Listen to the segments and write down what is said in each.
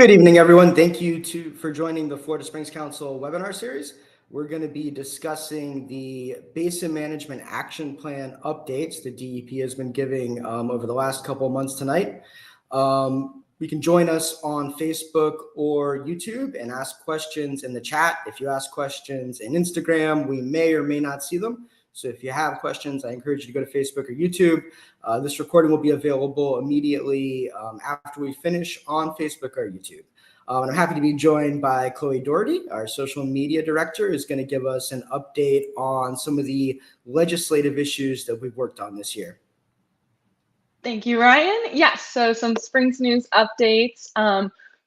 Good evening, everyone. Thank you for joining the Florida Springs Council webinar series. We're going to be discussing the Basin Management Action Plan updates the DEP has been giving over the last couple of months tonight. You can join us on Facebook or YouTube and ask questions in the chat. If you ask questions in Instagram, we may or may not see them. So if you have questions, I encourage you to go to Facebook or YouTube. This recording will be available immediately after we finish on Facebook or YouTube. And I'm happy to be joined by Chloe Doherty, our social media director, who's going to give us an update on some of the legislative issues that we've worked on this year. Thank you, Ryan. Yes, so some Springs news updates.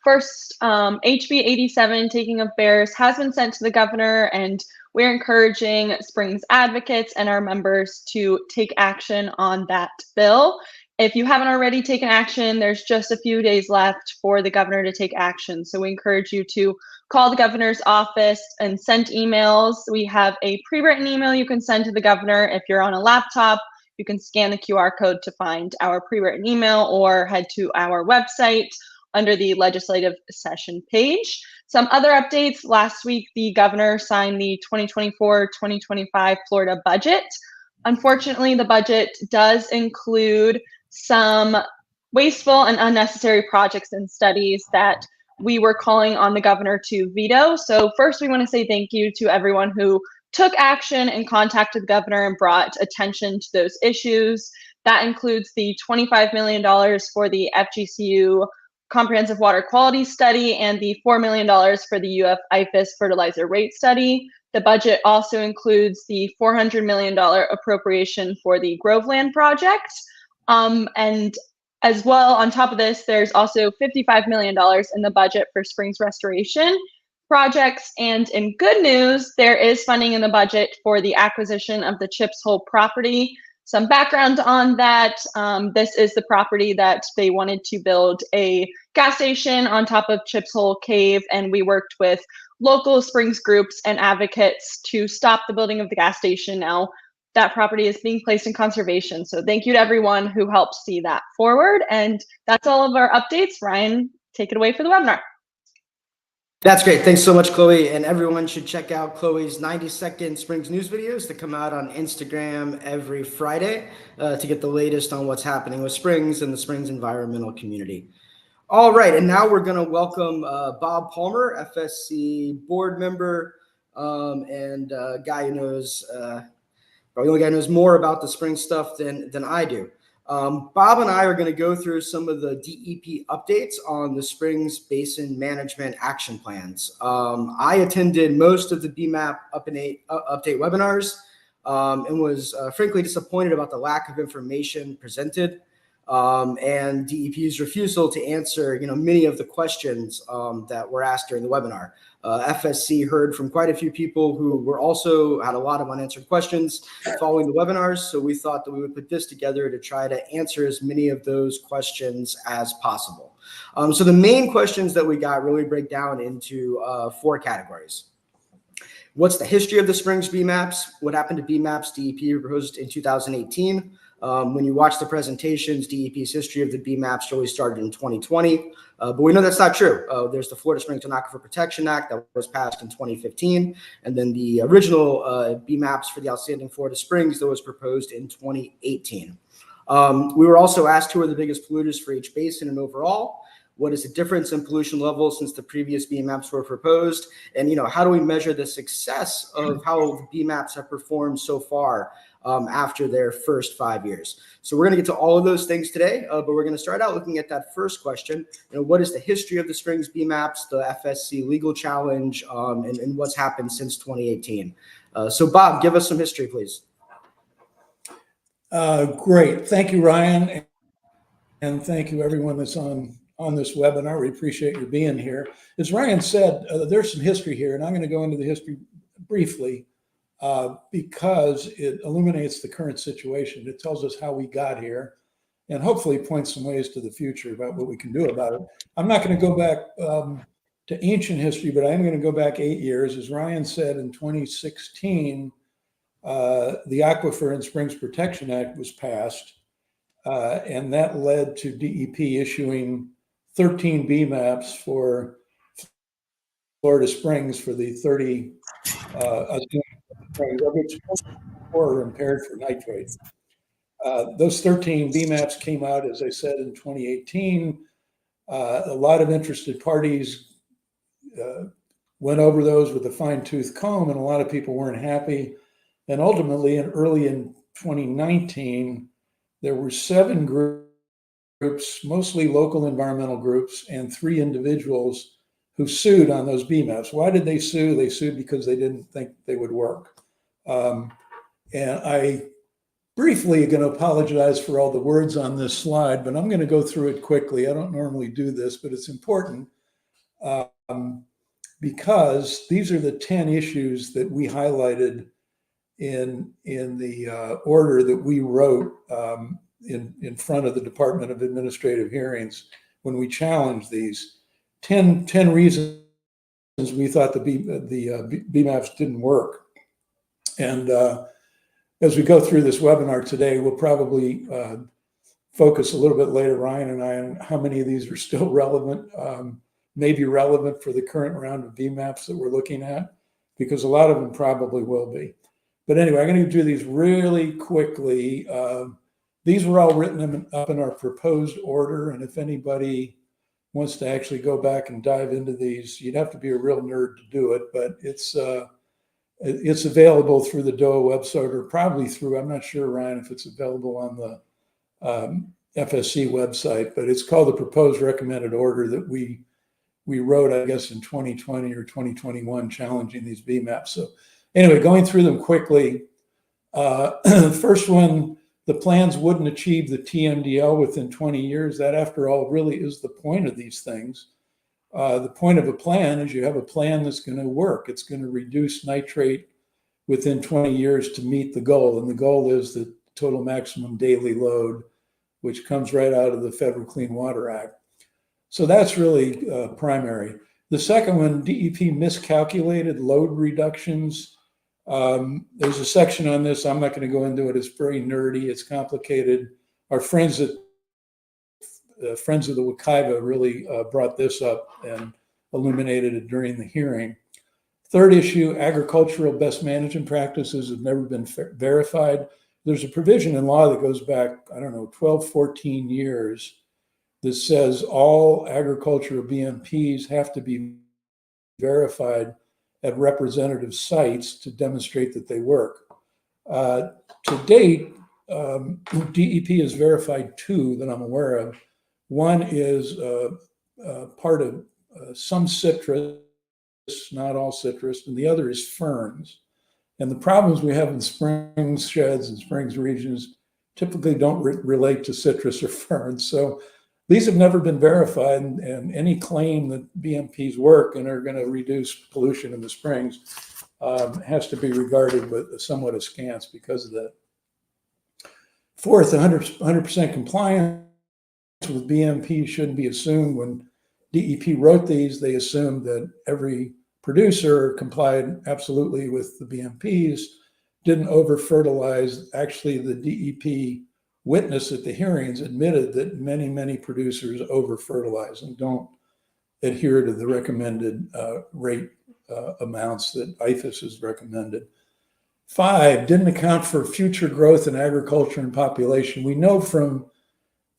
First, HB 87, Taking of Bears, has been sent to the governor, and we're encouraging Springs advocates and our members to take action on that bill. If you haven't already taken action, there's just a few days left for the governor to take action. So we encourage you to call the governor's office and send emails. We have a pre-written email you can send to the governor. If you're on a laptop, you can scan the QR code to find our pre-written email or head to our website under the legislative session page. Some other updates. Last week, the governor signed the 2024-2025 Florida budget. Unfortunately, the budget does include some wasteful and unnecessary projects and studies that we were calling on the governor to veto. So first, we want to say thank you to everyone who took action and contacted the governor and brought attention to those issues. That includes the $25 million for the FGCU Comprehensive Water Quality Study and the $4 million for the UF IFAS fertilizer rate study. The budget also includes the $400 million appropriation for the Groveland project. And as well, on top of this, there's also $55 million in the budget for Springs restoration projects. And in good news, there is funding in the budget for the acquisition of the Chips Hole property. Some background on that, this is the property that they wanted to build a gas station on top of Chips Hole Cave, and we worked with local Springs groups and advocates to stop the building of the gas station. Now that property is being placed in conservation. So thank you to everyone who helped see that forward. And that's all of our updates. Ryan, take it away for the webinar. That's great. Thanks so much, Chloe. And everyone should check out Chloe's 90-second Springs news videos that come out on Instagram every Friday to get the latest on what's happening with Springs and the Springs environmental community. All right. And now we're going to welcome Bob Palmer, FSC board member and guy who knows, probably the only guy who knows more about the Springs stuff than I do. Bob and I are going to go through some of the DEP updates on the Springs Basin Management Action Plans. I attended most of the BMAP update webinars and was frankly disappointed about the lack of information presented and DEP's refusal to answer, many of the questions that were asked during the webinar. FSC heard from quite a few people who were also had a lot of unanswered questions following the webinars. So we thought that we would put this together to try to answer as many of those questions as possible. So the main questions that we got really break down into 4 categories. What's the history of the Springs BMAPs? What happened to BMAPs DEP proposed in 2018? When you watch the presentations, DEP's history of the BMAPs really started in 2020, but we know that's not true. There's the Florida Springs Aquifer Protection Act that was passed in 2015, and then the original BMAPs for the outstanding Florida Springs that was proposed in 2018. We were also asked who are the biggest polluters for each basin and overall. What is the difference in pollution levels since the previous BMAPs were proposed? And, how do we measure the success of how the BMAPs have performed so far after their first 5 years? So we're going to get to all of those things today, but we're going to start out looking at that first question. What is the history of the Springs BMAPs, the FSC legal challenge, and what's happened since 2018? So Bob, give us some history, please. Great. Thank you, Ryan. And thank you everyone that's on this webinar. We appreciate you being here. As Ryan said, there's some history here, and I'm going to go into the history briefly because it illuminates the current situation. It tells us how we got here and hopefully points some ways to the future about what we can do about it. I'm not going to go back to ancient history, but I am going to go back 8 years. As Ryan said, in 2016, the Aquifer and Springs Protection Act was passed, and that led to DEP issuing 13 BMAPs for Florida Springs for the 30 springs, of which 4 are impaired for nitrates. Those 13 BMAPs came out, as I said, in 2018. A lot of interested parties went over those with a fine-tooth comb, and a lot of people weren't happy. And ultimately, early in 2019, there were 7 groups, mostly local environmental groups, and 3 individuals who sued on those BMAPs. Why did they sue? They sued because they didn't think they would work. And I briefly going to apologize for all the words on this slide, but I'm going to go through it quickly. I don't normally do this, but it's important because these are the 10 issues that we highlighted in the order that we wrote in front of the Department of Administrative Hearings when we challenged these 10 reasons we thought the BMAPs didn't work. And as we go through this webinar today, we'll probably focus a little bit later, Ryan and I, on how many of these are still relevant, maybe relevant for the current round of BMAPs that we're looking at, because a lot of them probably will be. But anyway, I'm going to do these really quickly. These were all written up in our proposed order, and if anybody wants to actually go back and dive into these, you'd have to be a real nerd to do it, but it's available through the DOA website, or probably through, I'm not sure, Ryan, if it's available on the FSC website, but it's called the Proposed Recommended Order that we wrote, I guess, in 2020 or 2021, challenging these BMAPs. So anyway, going through them quickly, the first one, the plans wouldn't achieve the TMDL within 20 years. That, after all, really is the point of these things. The point of a plan is you have a plan that's going to work. It's going to reduce nitrate within 20 years to meet the goal. And the goal is the total maximum daily load, which comes right out of the Federal Clean Water Act. So that's really primary. The second one, DEP miscalculated load reductions. There's a section on this. I'm not going to go into it. It's very nerdy. It's complicated. Our friends at Friends of the Wekiva really brought this up and illuminated it during the hearing. Third issue, agricultural best management practices have never been verified. There's a provision in law that goes back, I don't know, 12, 14 years that says all agricultural BMPs have to be verified at representative sites to demonstrate that they work. To date, DEP has verified 2 that I'm aware of. One is part of some citrus, not all citrus, and the other is ferns. And the problems we have in springs sheds and springs regions typically don't relate to citrus or ferns. So these have never been verified, and any claim that BMPs work and are going to reduce pollution in the springs has to be regarded with somewhat askance because of that. Fourth, 100% compliance with BMP shouldn't be assumed. When DEP wrote these, they assumed that every producer complied absolutely with the BMPs, didn't over-fertilize. Actually, the DEP witness at the hearings admitted that many producers over-fertilize and don't adhere to the recommended rate amounts that IFAS has recommended. 5, didn't account for future growth in agriculture and population. We know from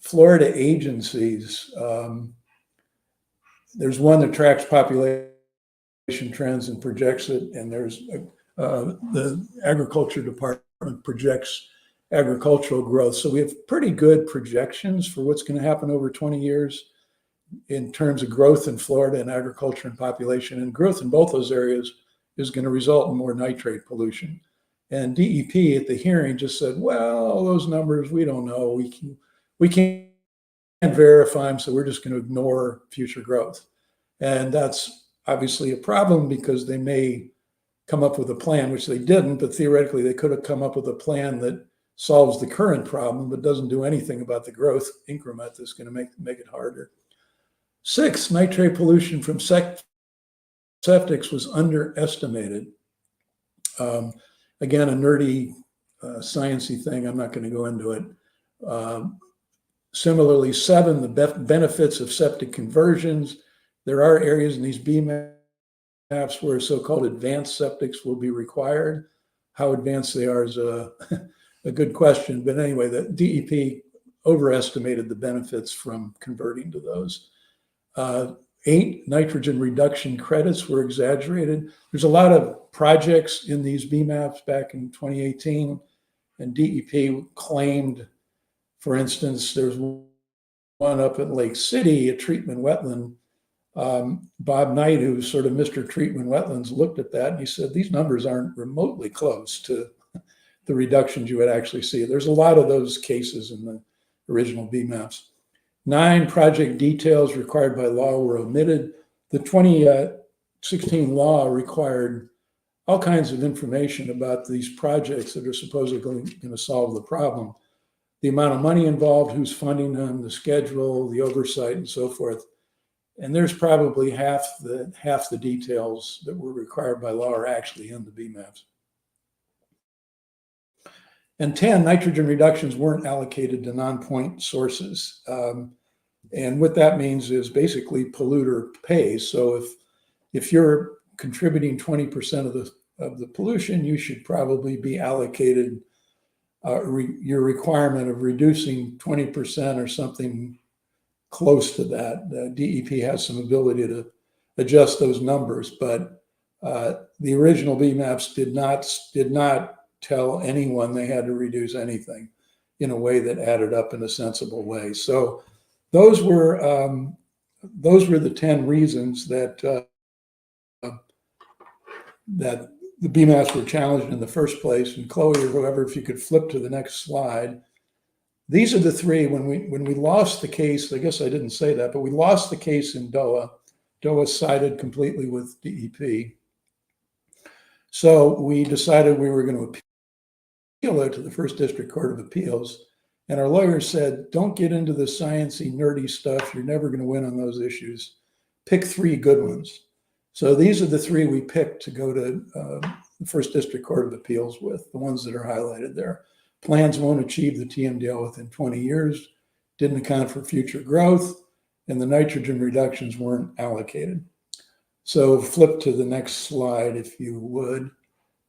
Florida agencies, there's one that tracks population trends and projects it, and there's the agriculture department projects agricultural growth. So we have pretty good projections for what's going to happen over 20 years in terms of growth in Florida and agriculture and population. And growth in both those areas is going to result in more nitrate pollution. And DEP at the hearing just said, well, those numbers, we don't know. We can't verify them, so we're just going to ignore future growth. And that's obviously a problem because they may come up with a plan, which they didn't, but theoretically they could have come up with a plan that solves the current problem, but doesn't do anything about the growth increment that's going to make it harder. 6, nitrate pollution from septics was underestimated. Again, a nerdy, sciencey thing. I'm not going to go into it. Similarly, 7, the benefits of septic conversions. There are areas in these BMAPs where so-called advanced septics will be required. How advanced they are is a good question. But anyway, the DEP overestimated the benefits from converting to those. 8, nitrogen reduction credits were exaggerated. There's a lot of projects in these BMAPs back in 2018, and DEP claimed, for instance, there's one up at Lake City, a treatment wetland. Bob Knight, who's sort of Mr. Treatment Wetlands, looked at that and he said, these numbers aren't remotely close to the reductions you would actually see. There's a lot of those cases in the original BMAPs. 9, project details required by law were omitted. The 2016 law required all kinds of information about these projects that are supposedly going to solve the problem. The amount of money involved, who's funding them, the schedule, the oversight, and so forth. And there's probably half the details that were required by law are actually in the BMAPs. And 10, nitrogen reductions weren't allocated to non-point sources. And what that means is basically polluter pays. So if you're contributing 20% of the pollution, you should probably be allocated your requirement of reducing 20% or something close to that. DEP has some ability to adjust those numbers, but the original BMAPs did not tell anyone they had to reduce anything in a way that added up in a sensible way. So those were the 10 reasons that that the BMAPs were challenged in the first place. And Chloe or whoever, if you could flip to the next slide. These are the 3. When we lost the case, I guess I didn't say that, but we lost the case in DOA. DOA sided completely with DEP. So we decided we were going to appeal it to the First District Court of Appeals. And our lawyers said, don't get into the sciencey, nerdy stuff. You're never going to win on those issues. Pick 3 good ones. So these are the 3 we picked to go to the First District Court of Appeals with, the ones that are highlighted there. Plans won't achieve the TMDL within 20 years, didn't account for future growth, and the nitrogen reductions weren't allocated. So flip to the next slide, if you would.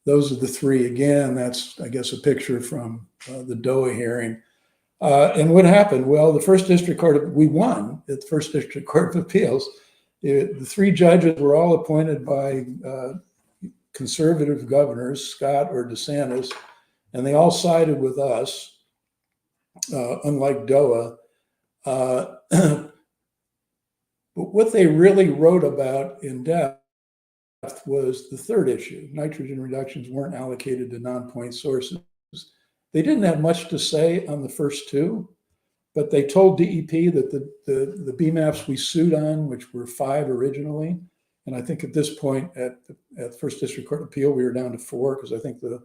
Those are the 3. Again, that's, I guess, a picture from the DOA hearing. And what happened? Well, the First District Court, we won at the First District Court of Appeals. The 3 judges were all appointed by conservative governors, Scott or DeSantis, and they all sided with us, unlike DOA. But what they really wrote about in depth was the 3rd issue. Nitrogen reductions weren't allocated to non-point sources. They didn't have much to say on the first 2, but they told DEP that the BMAPs we sued on, which were 5 originally, and I think at this point at First District Court of Appeal, we were down to 4 because I think the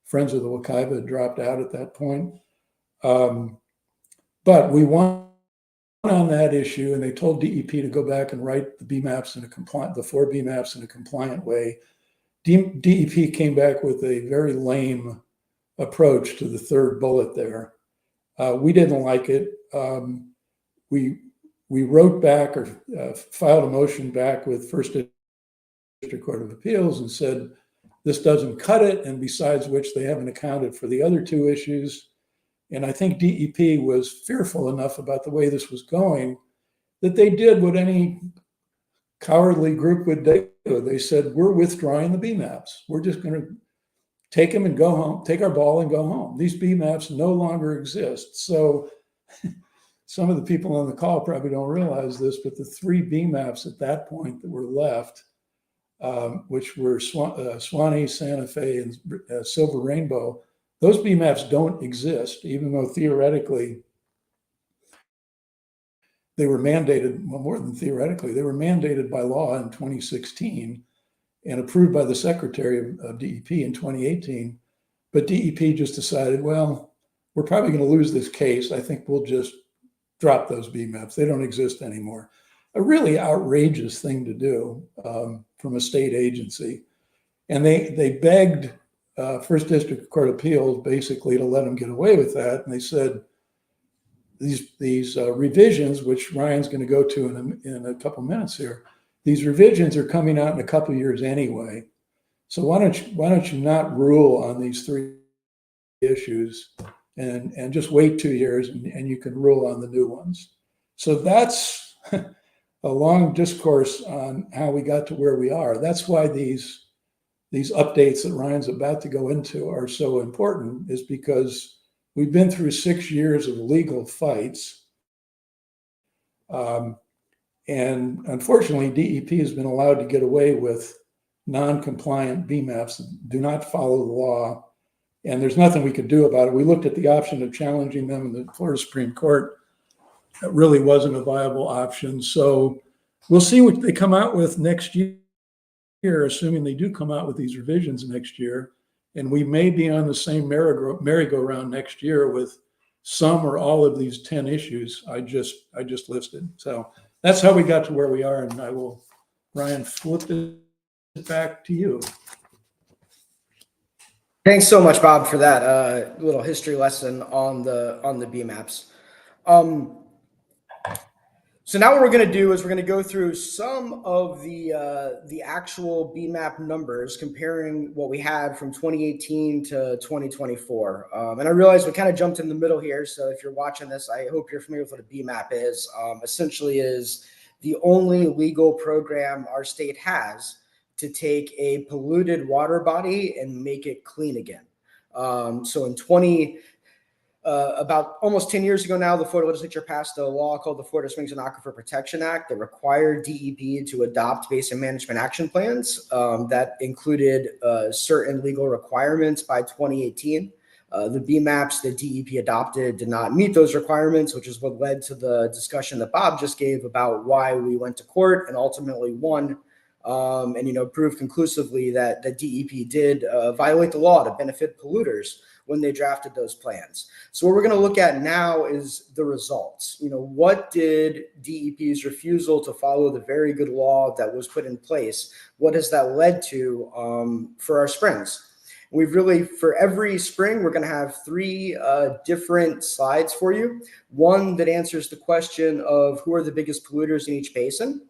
Friends of the Wekiva had dropped out at that point. But we won on that issue, and they told DEP to go back and write the BMAPs in a compliant, the 4 BMAPs in a compliant way. DEP came back with a very lame approach to the 3rd bullet there. We didn't like it. We wrote back or filed a motion back with First District Court of Appeals and said, this doesn't cut it, and besides which they haven't accounted for the other 2 issues. And I think DEP was fearful enough about the way this was going that they did what any cowardly group would do. They said, we're withdrawing the BMAPs. We're just going to take them and go home, take our ball and go home. These BMAPs no longer exist. So some of the people on the call probably don't realize this, but the 3 BMAPs at that point that were left, which were Swanee, Santa Fe, and Silver Rainbow, those BMAPs don't exist, even though theoretically they were mandated, well, more than theoretically, they were mandated by law in 2016 and approved by the Secretary of DEP in 2018. But DEP just decided, well, we're probably going to lose this case. I think we'll just drop those BMAPs. They don't exist anymore. A really outrageous thing to do from a state agency. And they begged First District Court of Appeals basically to let them get away with that. And they said, these revisions, which Ryan's going to go to in a couple minutes here, these revisions are coming out in a couple of years anyway. So why don't you not rule on these 3 issues and just wait 2 years and you can rule on the new ones. So that's a long discourse on how we got to where we are. That's why these updates that Ryan's about to go into are so important, is because we've been through 6 years of legal fights. And unfortunately, DEP has been allowed to get away with non-compliant BMAPs that do not follow the law. And there's nothing we could do about it. We looked at the option of challenging them in the Florida Supreme Court. It really wasn't a viable option. So we'll see what they come out with next year, assuming they do come out with these revisions next year. And we may be on the same merry-go-round next year with some or all of these 10 issues I just listed. So that's how we got to where we are. And I will, Ryan, flip it back to you. Thanks so much, Bob, for that little history lesson on the BMAPs. So now what we're going to do is we're going to go through some of the actual BMAP numbers, comparing what we had from 2018 to 2024. And I realize we kind of jumped in the middle here. So if you're watching this, I hope you're familiar with what a BMAP is. Essentially is the only legal program our state has to take a polluted water body and make it clean again. So in about almost 10 years ago now, the Florida legislature passed a law called the Florida Springs and Aquifer Protection Act that required DEP to adopt basin management action plans that included certain legal requirements by 2018. The BMAPs that DEP adopted did not meet those requirements, which is what led to the discussion that Bob just gave about why we went to court and ultimately won. And proved conclusively that the DEP did violate the law to benefit polluters when they drafted those plans. So what we're going to look at now is the results. What did DEP's refusal to follow the very good law that was put in place, what has that led to for our springs? We've really, for every spring, we're going to have 3 different slides for you. One that answers the question of who are the biggest polluters in each basin.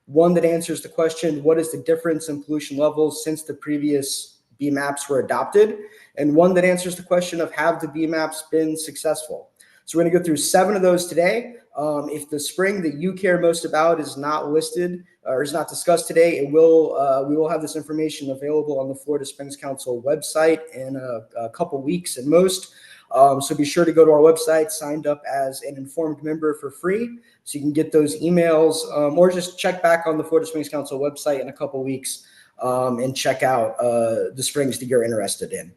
One that answers the question, what is the difference in pollution levels since the previous BMAPs were adopted? And one that answers the question of, have the BMAPs been successful? So we're going to go through 7 of those today. If the spring that you care most about is not listed or is not discussed today, we will have this information available on the Florida Springs Council website in a couple weeks at most. So be sure to go to our website, signed up as an informed member for free, so you can get those emails, or just check back on the Florida Springs Council website in a couple weeks and check out the springs that you're interested in.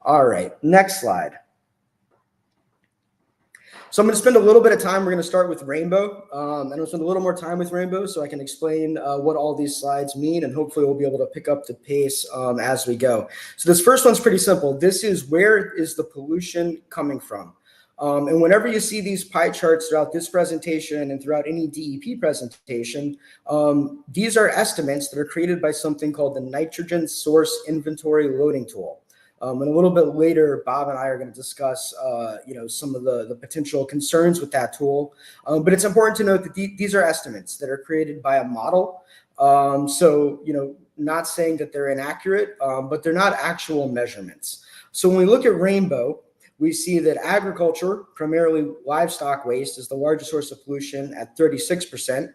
All right, next slide. So I'm going to spend a little bit of time. We're going to start with Rainbow. And we'll spend a little more time with Rainbow so I can explain what all these slides mean, and hopefully we'll be able to pick up the pace as we go. So this first one's pretty simple. This is, where is the pollution coming from? And whenever you see these pie charts throughout this presentation and throughout any DEP presentation, these are estimates that are created by something called the Nitrogen Source Inventory Loading Tool. And a little bit later, Bob and I are going to discuss, some of the potential concerns with that tool. But it's important to note that these are estimates that are created by a model. Not saying that they're inaccurate, but they're not actual measurements. So when we look at Rainbow, we see that agriculture, primarily livestock waste, is the largest source of pollution at 36%.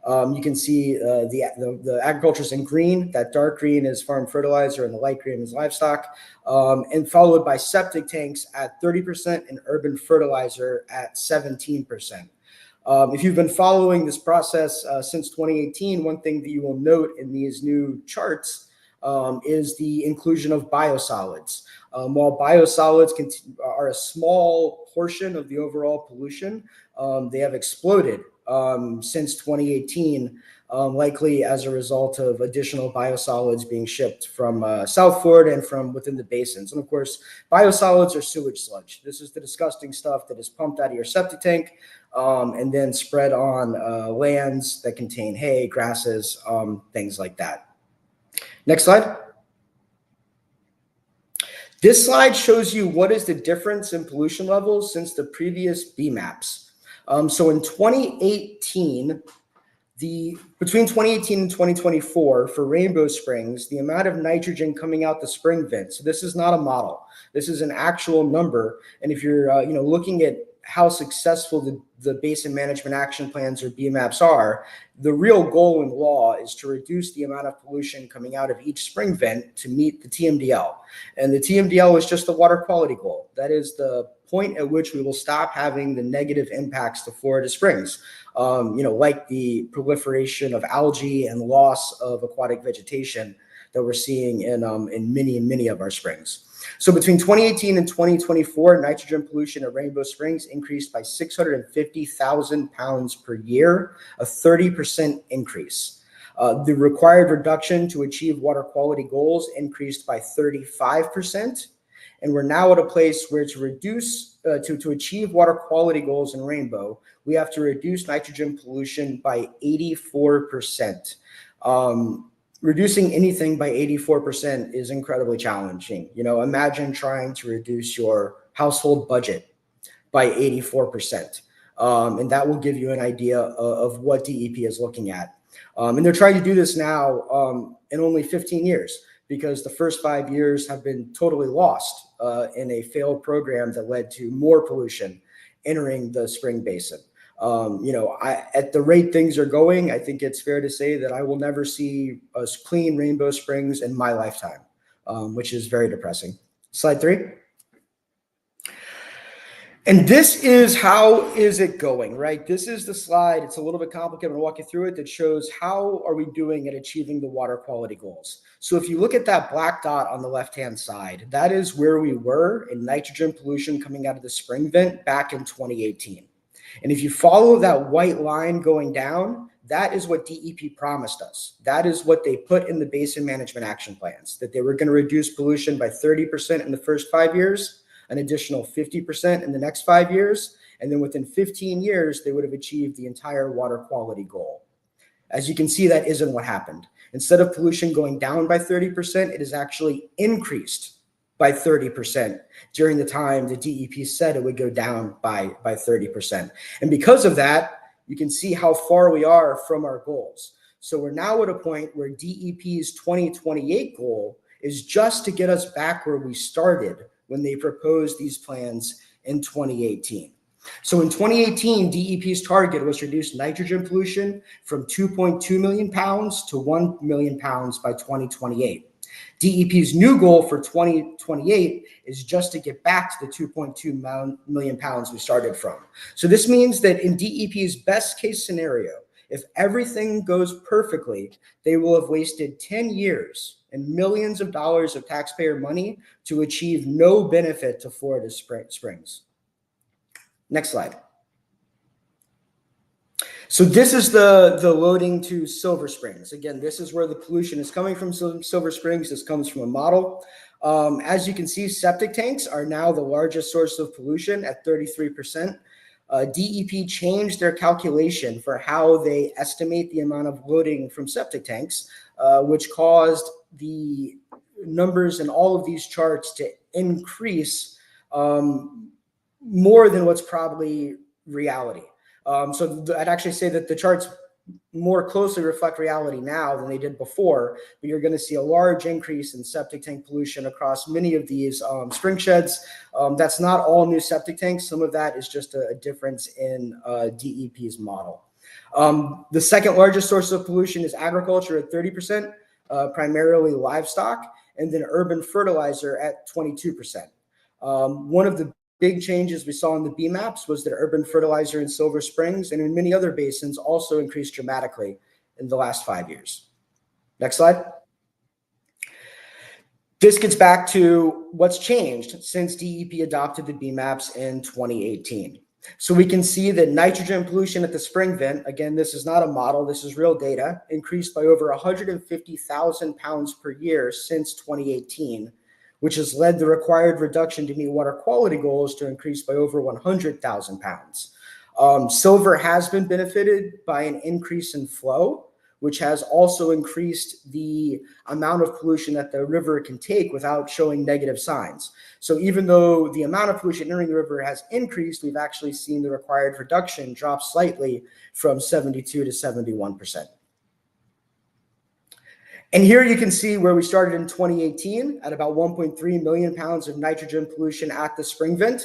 You can see the agriculture is in green. That dark green is farm fertilizer and the light green is livestock, and followed by septic tanks at 30% and urban fertilizer at 17%. If you've been following this process since 2018, one thing that you will note in these new charts is the inclusion of biosolids. While biosolids are a small portion of the overall pollution, they have exploded since 2018, likely as a result of additional biosolids being shipped from South Florida and from within the basins. And of course, biosolids are sewage sludge. This is the disgusting stuff that is pumped out of your septic tank and then spread on lands that contain hay, grasses, things like that. Next slide. This slide shows you what is the difference in pollution levels since the previous BMAPs. So in 2018, between 2018 and 2024 for Rainbow Springs, the amount of nitrogen coming out the spring vent. So this is not a model. This is an actual number. And if you're looking at how successful the Basin Management Action Plans or BMAPs are, the real goal in law is to reduce the amount of pollution coming out of each spring vent to meet the TMDL. And the TMDL is just the water quality goal. That is the point at which we will stop having the negative impacts to Florida springs, like the proliferation of algae and loss of aquatic vegetation that we're seeing in many of our springs. So between 2018 and 2024, nitrogen pollution at Rainbow Springs increased by 650,000 pounds per year, a 30% increase. The required reduction to achieve water quality goals increased by 35%. And we're now at a place where to achieve water quality goals in Rainbow, we have to reduce nitrogen pollution by 84%. Reducing anything by 84% is incredibly challenging. Imagine trying to reduce your household budget by 84%. And that will give you an idea of what DEP is looking at. And they're trying to do this now in only 15 years, because the first 5 years have been totally lost in a failed program that led to more pollution entering the spring basin. At the rate things are going, I think it's fair to say that I will never see a clean Rainbow Springs in my lifetime, which is very depressing. Slide 3. And this is how is it going, right? This is the slide. It's a little bit complicated. I'm going to walk you through it. That shows how are we doing at achieving the water quality goals. So if you look at that black dot on the left-hand side, that is where we were in nitrogen pollution coming out of the spring vent back in 2018. And if you follow that white line going down, that is what DEP promised us. That is what they put in the Basin Management Action Plans, that they were going to reduce pollution by 30% in the first 5 years, an additional 50% in the next 5 years, and then within 15 years, they would have achieved the entire water quality goal. As you can see, that isn't what happened. Instead of pollution going down by 30%, it has actually increased by 30% during the time the DEP said it would go down by 30%. And because of that, you can see how far we are from our goals. So we're now at a point where DEP's 2028 goal is just to get us back where we started when they proposed these plans in 2018. So in 2018, DEP's target was to reduce nitrogen pollution from 2.2 million pounds to 1 million pounds by 2028. DEP's new goal for 2028 is just to get back to the 2.2 million pounds we started from. So this means that in DEP's best case scenario, if everything goes perfectly, they will have wasted 10 years and millions of dollars of taxpayer money to achieve no benefit to Florida springs. Next slide. So this is the loading to Silver Springs. Again, this is where the pollution is coming from. Silver Springs, this comes from a model. As you can see, septic tanks are now the largest source of pollution at 33%. DEP changed their calculation for how they estimate the amount of loading from septic tanks, which caused the numbers in all of these charts to increase more than what's probably reality. So I'd actually say that the charts more closely reflect reality now than they did before, but you're going to see a large increase in septic tank pollution across many of these spring sheds. That's not all new septic tanks. Some of that is just a difference in DEP's model. The second largest source of pollution is agriculture at 30%, primarily livestock, and then urban fertilizer at 22%. One of the big changes we saw in the BMAPs was that urban fertilizer in Silver Springs and in many other basins also increased dramatically in the last 5 years. Next slide. This gets back to what's changed since DEP adopted the BMAPs in 2018. So we can see that nitrogen pollution at the spring vent, again, this is not a model, this is real data, increased by over 150,000 pounds per year since 2018, which has led the required reduction to meet water quality goals to increase by over 100,000 pounds. Silver has been benefited by an increase in flow, which has also increased the amount of pollution that the river can take without showing negative signs. So even though the amount of pollution entering the river has increased, we've actually seen the required reduction drop slightly from 72 to 71%. And here you can see where we started in 2018 at about 1.3 million pounds of nitrogen pollution at the spring vent.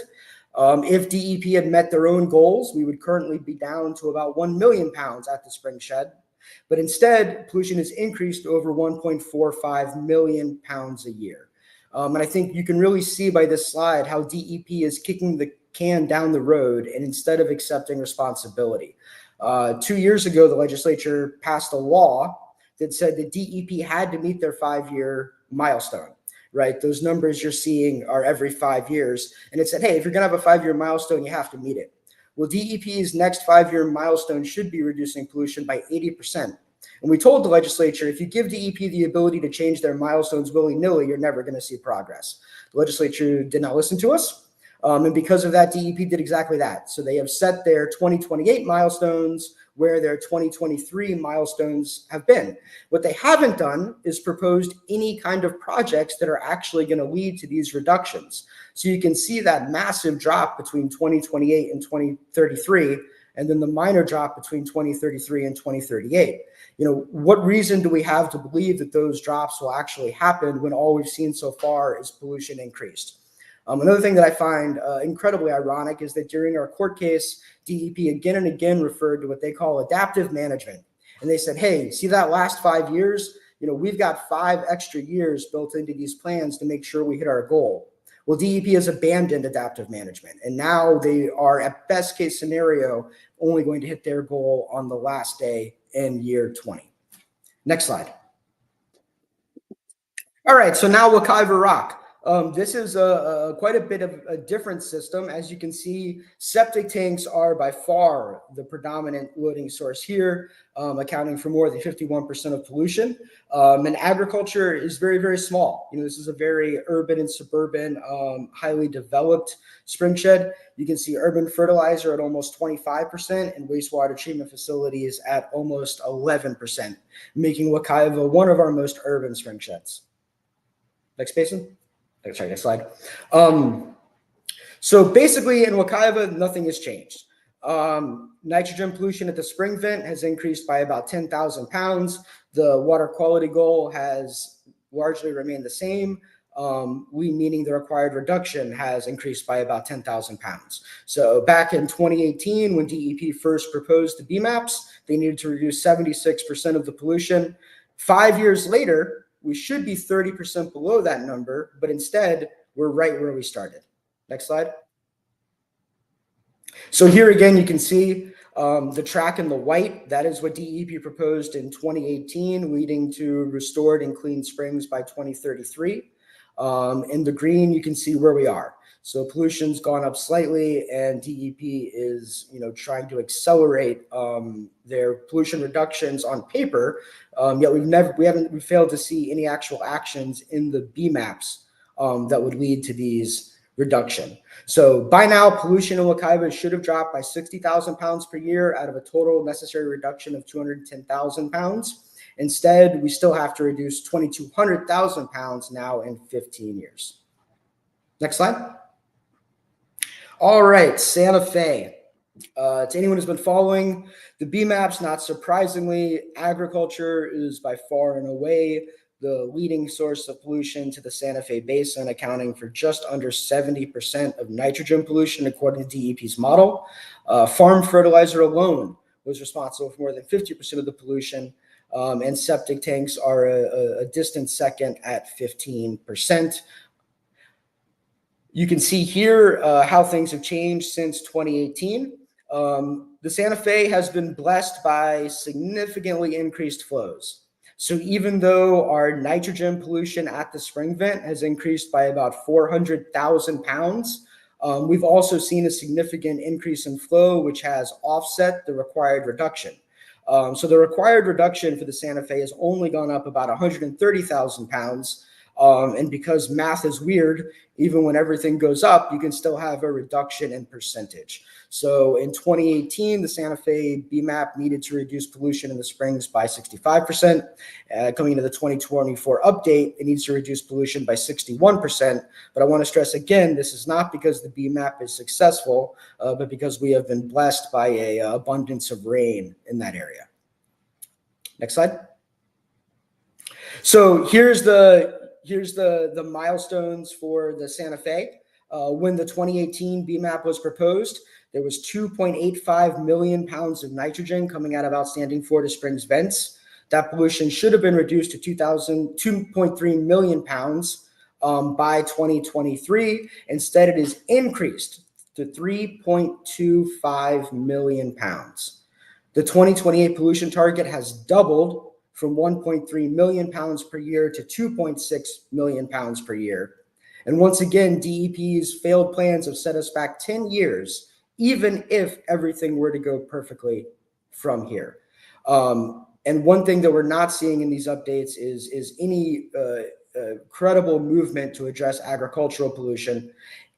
If DEP had met their own goals, we would currently be down to about 1 million pounds at the spring shed. But instead, pollution has increased to over 1.45 million pounds a year. And I think you can really see by this slide how DEP is kicking the can down the road and instead of accepting responsibility. 2 years ago, the legislature passed a law that said that DEP had to meet their 5-year milestone, right? Those numbers you're seeing are every 5 years. And it said, hey, if you're going to have a 5-year milestone, you have to meet it. Well, DEP's next 5-year milestone should be reducing pollution by 80%. And we told the legislature, if you give DEP the ability to change their milestones willy-nilly, you're never going to see progress. The legislature did not listen to us. And because of that, DEP did exactly that. So they have set their 2028 milestones where their 2023 milestones have been. What they haven't done is proposed any kind of projects that are actually going to lead to these reductions. So you can see that massive drop between 2028 and 2033, and then the minor drop between 2033 and 2038. You know, what reason do we have to believe that those drops will actually happen when all we've seen so far is pollution increased? Another thing that I find incredibly ironic is that during our court case, DEP again and again referred to what they call adaptive management. And they said, hey, see that last 5 years? You know, we've got 5 extra years built into these plans to make sure we hit our goal. Well, DEP has abandoned adaptive management, and now they are, at best case scenario, only going to hit their goal on the last day in year 20. Next slide. All right, so now Wekiva Rock. This is quite a bit of a different system. As you can see, septic tanks are by far the predominant loading source here, accounting for more than 51% of pollution. And agriculture is very, very small. You know, this is a very urban and suburban, highly developed spring shed. You can see urban fertilizer at almost 25% and wastewater treatment facilities at almost 11%, making Wekiva one of our most urban spring sheds. Next, Basin. Sorry, next slide. So basically in Wekiva, nothing has changed. Nitrogen pollution at the spring vent has increased by about 10,000 pounds. The water quality goal has largely remained the same. Meaning the required reduction has increased by about 10,000 pounds. So back in 2018, when DEP first proposed the BMAPs, they needed to reduce 76% of the pollution. 5 years later, we should be 30% below that number, but instead we're right where we started. Next slide. So here again, you can see the track in the white. That is what DEP proposed in 2018, leading to restored and clean springs by 2033. In the green, you can see where we are. So pollution's gone up slightly, and DEP is, trying to accelerate their pollution reductions on paper. Yet we failed to see any actual actions in the BMAPs that would lead to these reduction. So by now, pollution in Wekiva should have dropped by 60,000 pounds per year out of a total necessary reduction of 210,000 pounds. Instead, we still have to reduce 2,200,000 pounds now in 15 years. Next slide. All right, Santa Fe. To anyone who's been following the BMAPs, not surprisingly, agriculture is by far and away the leading source of pollution to the Santa Fe Basin, accounting for just under 70% of nitrogen pollution, according to DEP's model. Farm fertilizer alone was responsible for more than 50% of the pollution, and septic tanks are a distant second at 15%. You can see here how things have changed since 2018. The Santa Fe has been blessed by significantly increased flows. So even though our nitrogen pollution at the spring vent has increased by about 400,000 pounds, we've also seen a significant increase in flow, which has offset the required reduction. So the required reduction for the Santa Fe has only gone up about 130,000 pounds, And because math is weird, even when everything goes up, you can still have a reduction in percentage. So in 2018, the Santa Fe BMAP needed to reduce pollution in the springs by 65%. Coming into the 2024 update, it needs to reduce pollution by 61%. But I want to stress again, this is not because the BMAP is successful, but because we have been blessed by an abundance of rain in that area. Next slide. So here's the milestones for the Santa Fe. When the 2018 BMAP was proposed, there was 2.85 million pounds of nitrogen coming out of outstanding Florida Springs vents. That pollution should have been reduced to 2.3 million pounds by 2023. Instead, it is increased to 3.25 million pounds. The 2028 pollution target has doubled from 1.3 million pounds per year to 2.6 million pounds per year. And once again, DEP's failed plans have set us back 10 years, even if everything were to go perfectly from here. And one thing that we're not seeing in these updates is any credible movement to address agricultural pollution.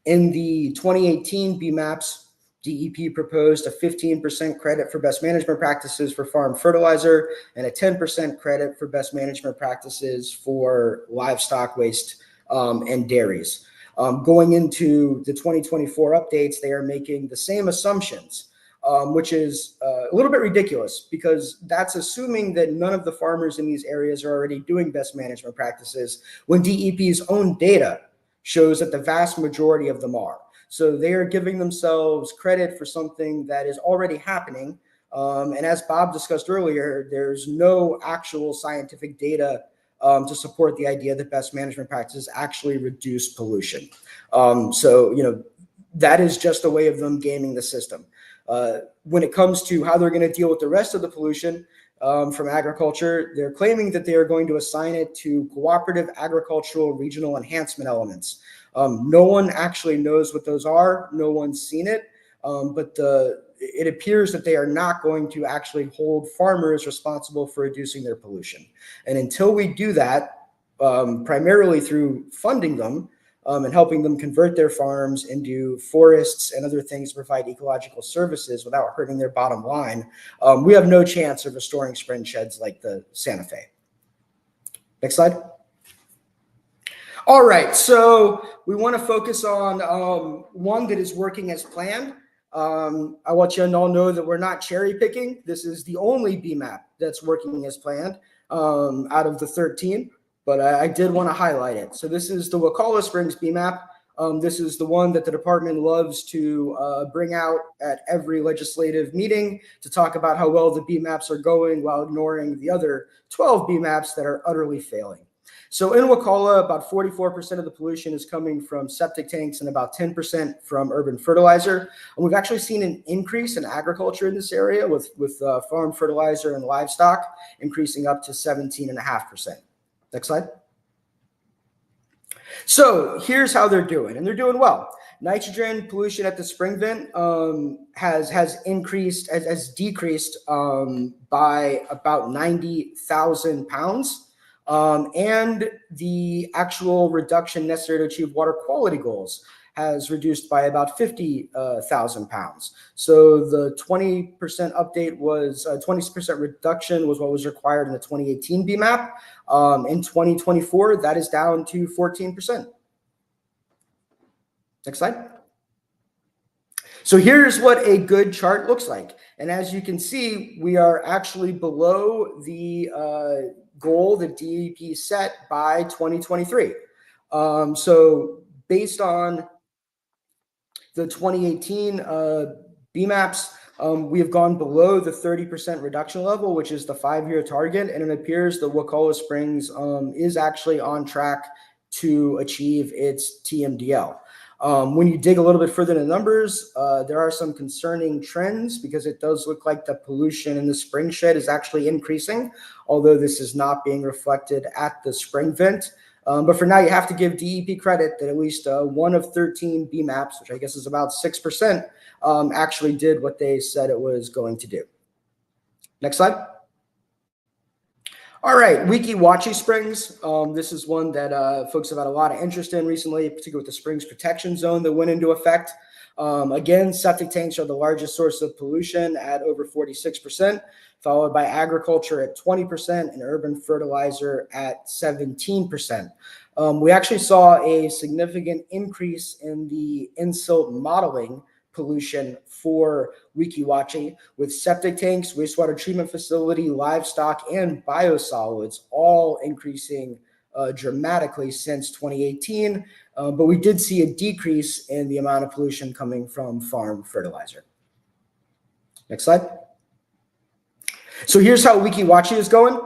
In the 2018 BMAPs, DEP proposed a 15% credit for best management practices for farm fertilizer and a 10% credit for best management practices for livestock waste and dairies. Going into the 2024 updates, they are making the same assumptions, which is a little bit ridiculous because that's assuming that none of the farmers in these areas are already doing best management practices when DEP's own data shows that the vast majority of them are. So they are giving themselves credit for something that is already happening. And as Bob discussed earlier, there's no actual scientific data to support the idea that best management practices actually reduce pollution. So, that is just a way of them gaming the system. When it comes to how they're going to deal with the rest of the pollution from agriculture, they're claiming that they are going to assign it to cooperative agricultural regional enhancement elements. No one actually knows what those are. No one's seen it, but it appears that they are not going to actually hold farmers responsible for reducing their pollution. And until we do that, primarily through funding them and helping them convert their farms into forests and other things to provide ecological services without hurting their bottom line, we have no chance of restoring spring sheds like the Santa Fe. Next slide. All right, so we want to focus on one that is working as planned. I want you to all know that we're not cherry picking. This is the only BMAP that's working as planned out of the 13, but I did want to highlight it. So this is the Wakulla Springs BMAP. This is the one that the department loves to bring out at every legislative meeting to talk about how well the BMAPs are going while ignoring the other 12 BMAPs that are utterly failing. So in Wakulla, about 44% of the pollution is coming from septic tanks and about 10% from urban fertilizer. And we've actually seen an increase in agriculture in this area with farm fertilizer and livestock increasing up to 17.5%. Next slide. So here's how they're doing, and they're doing well. Nitrogen pollution at the spring vent has decreased by about 90,000 pounds. And the actual reduction necessary to achieve water quality goals has reduced by about 50,000 pounds. So the 20% update was 20% reduction was what was required in the 2018 BMAP. In 2024, that is down to 14%. Next slide. So here's what a good chart looks like. And as you can see, we are actually below the goal that DEP set by 2023. So based on the 2018 BMAPs, we have gone below the 30% reduction level, which is the 5-year target. And it appears that Wakulla Springs is actually on track to achieve its TMDL. When you dig a little bit further into the numbers, there are some concerning trends because it does look like the pollution in the spring shed is actually increasing, although this is not being reflected at the spring vent. But for now, you have to give DEP credit that at least one of 13 BMAPs, which I guess is about 6%, actually did what they said it was going to do. Next slide. All right, Weeki-Wachee Springs. This is one that folks have had a lot of interest in recently, particularly with the Springs Protection Zone that went into effect. Again, septic tanks are the largest source of pollution at over 46%, followed by agriculture at 20% and urban fertilizer at 17%. We actually saw a significant increase in the in-silt modeling pollution for Weeki-Wachee, with septic tanks, wastewater treatment facility, livestock, and biosolids all increasing dramatically since 2018. But we did see a decrease in the amount of pollution coming from farm fertilizer. Next slide. So here's how Weeki-Wachee is going.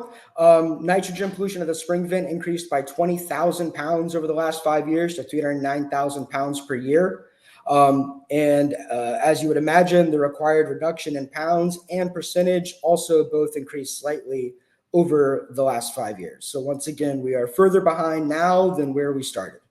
Nitrogen pollution at the spring vent increased by 20,000 pounds over the last 5 years to 309,000 pounds per year. As you would imagine, the required reduction in pounds and percentage also both increased slightly over the last 5 years. So once again, we are further behind now than where we started.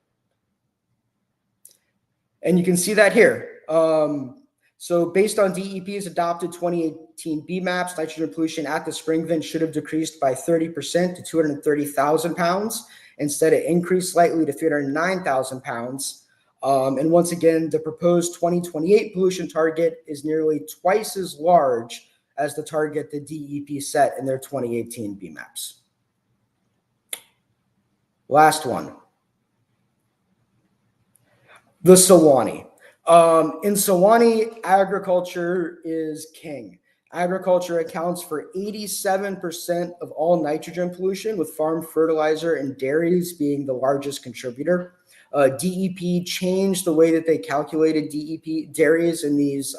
And you can see that here. So based on DEP's adopted 2018 BMAPs, nitrogen pollution at the spring vent should have decreased by 30% to 230,000 pounds. Instead, it increased slightly to 309,000 pounds. And once again, the proposed 2028 pollution target is nearly twice as large as the target the DEP set in their 2018 BMAPs. Last one. The Sewanee. In Sewanee, agriculture is king. Agriculture accounts for 87% of all nitrogen pollution, with farm fertilizer and dairies being the largest contributor. DEP changed the way that they calculated dairies in these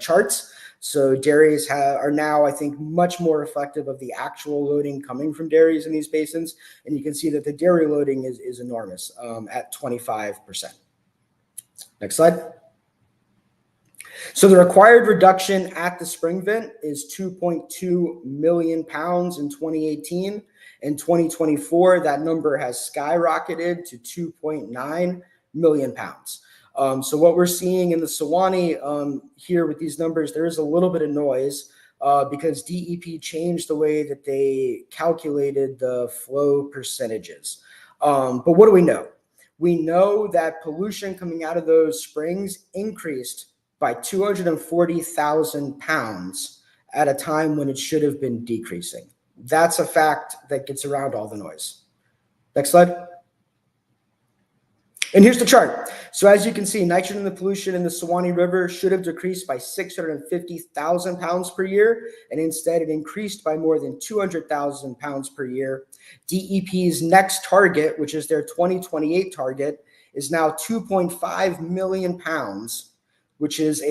charts. So dairies are now, I think, much more reflective of the actual loading coming from dairies in these basins. And you can see that the dairy loading is enormous at 25%. Next slide. So the required reduction at the spring vent is 2.2 million pounds in 2018. In 2024, that number has skyrocketed to 2.9 million pounds. So what we're seeing in the Sewanee here with these numbers, there is a little bit of noise because DEP changed the way that they calculated the flow percentages. But what do we know? We know that pollution coming out of those springs increased by 240,000 pounds at a time when it should have been decreasing. That's a fact that gets around all the noise. Next slide. And here's the chart. So as you can see, nitrogen in the pollution in the Sewanee River should have decreased by 650,000 pounds per year, and instead it increased by more than 200,000 pounds per year. DEP's next target, which is their 2028 target, is now 2.5 million pounds, which is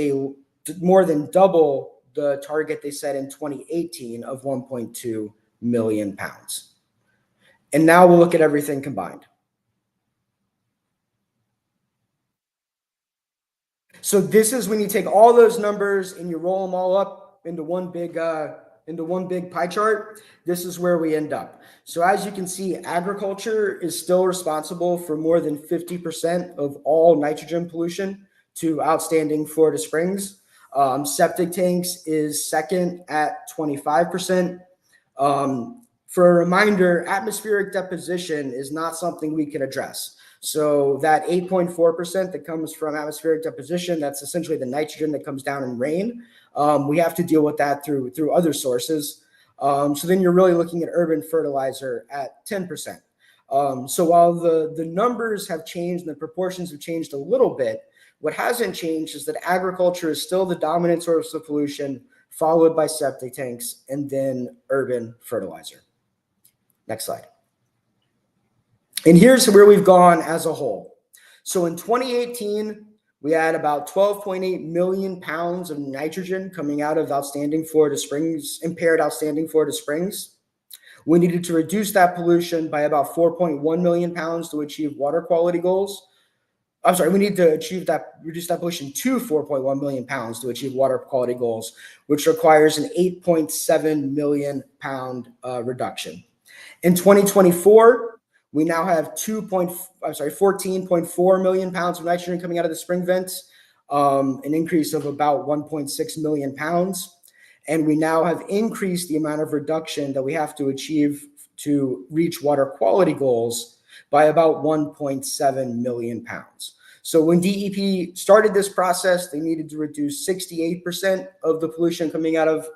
more than double the target they set in 2018 of 1.2 million pounds. And now we'll look at everything combined. So this is when you take all those numbers and you roll them all up into one big pie chart. This is where we end up. So as you can see, agriculture is still responsible for more than 50% of all nitrogen pollution to outstanding Florida springs. Septic tanks is second at 25%. For a reminder, atmospheric deposition is not something we can address. So that 8.4% that comes from atmospheric deposition, that's essentially the nitrogen that comes down in rain. We have to deal with that through other sources. So then you're really looking at urban fertilizer at 10%. So while the numbers have changed and the proportions have changed a little bit, what hasn't changed is that agriculture is still the dominant source of pollution, followed by septic tanks and then urban fertilizer. Next slide. And here's where we've gone as a whole. So in 2018, we had about 12.8 million pounds of nitrogen coming out of outstanding Florida springs, impaired outstanding Florida springs. We needed to reduce that pollution by about 4.1 million pounds to achieve water quality goals. I'm sorry, we need to reduce that pollution to 4.1 million pounds to achieve water quality goals, which requires an 8.7 million pound reduction. In 2024, we now have 14.4 million pounds of nitrogen coming out of the spring vents, an increase of about 1.6 million pounds. And we now have increased the amount of reduction that we have to achieve to reach water quality goals by about 1.7 million pounds. So when DEP started this process, they needed to reduce 68% of the pollution coming out of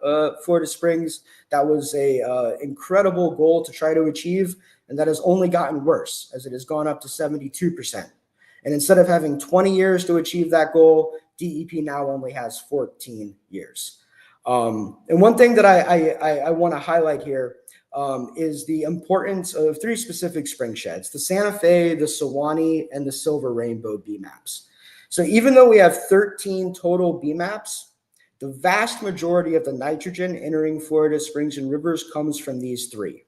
Florida Springs. That was a incredible goal to try to achieve, and that has only gotten worse as it has gone up to 72%. And instead of having 20 years to achieve that goal, DEP now only has 14 years. And one thing that I want to highlight here is the importance of three specific spring sheds: the Santa Fe, the Sewanee, and the Silver Rainbow BMAPs. So even though we have 13 total BMAPs, the vast majority of the nitrogen entering Florida springs and rivers comes from these three.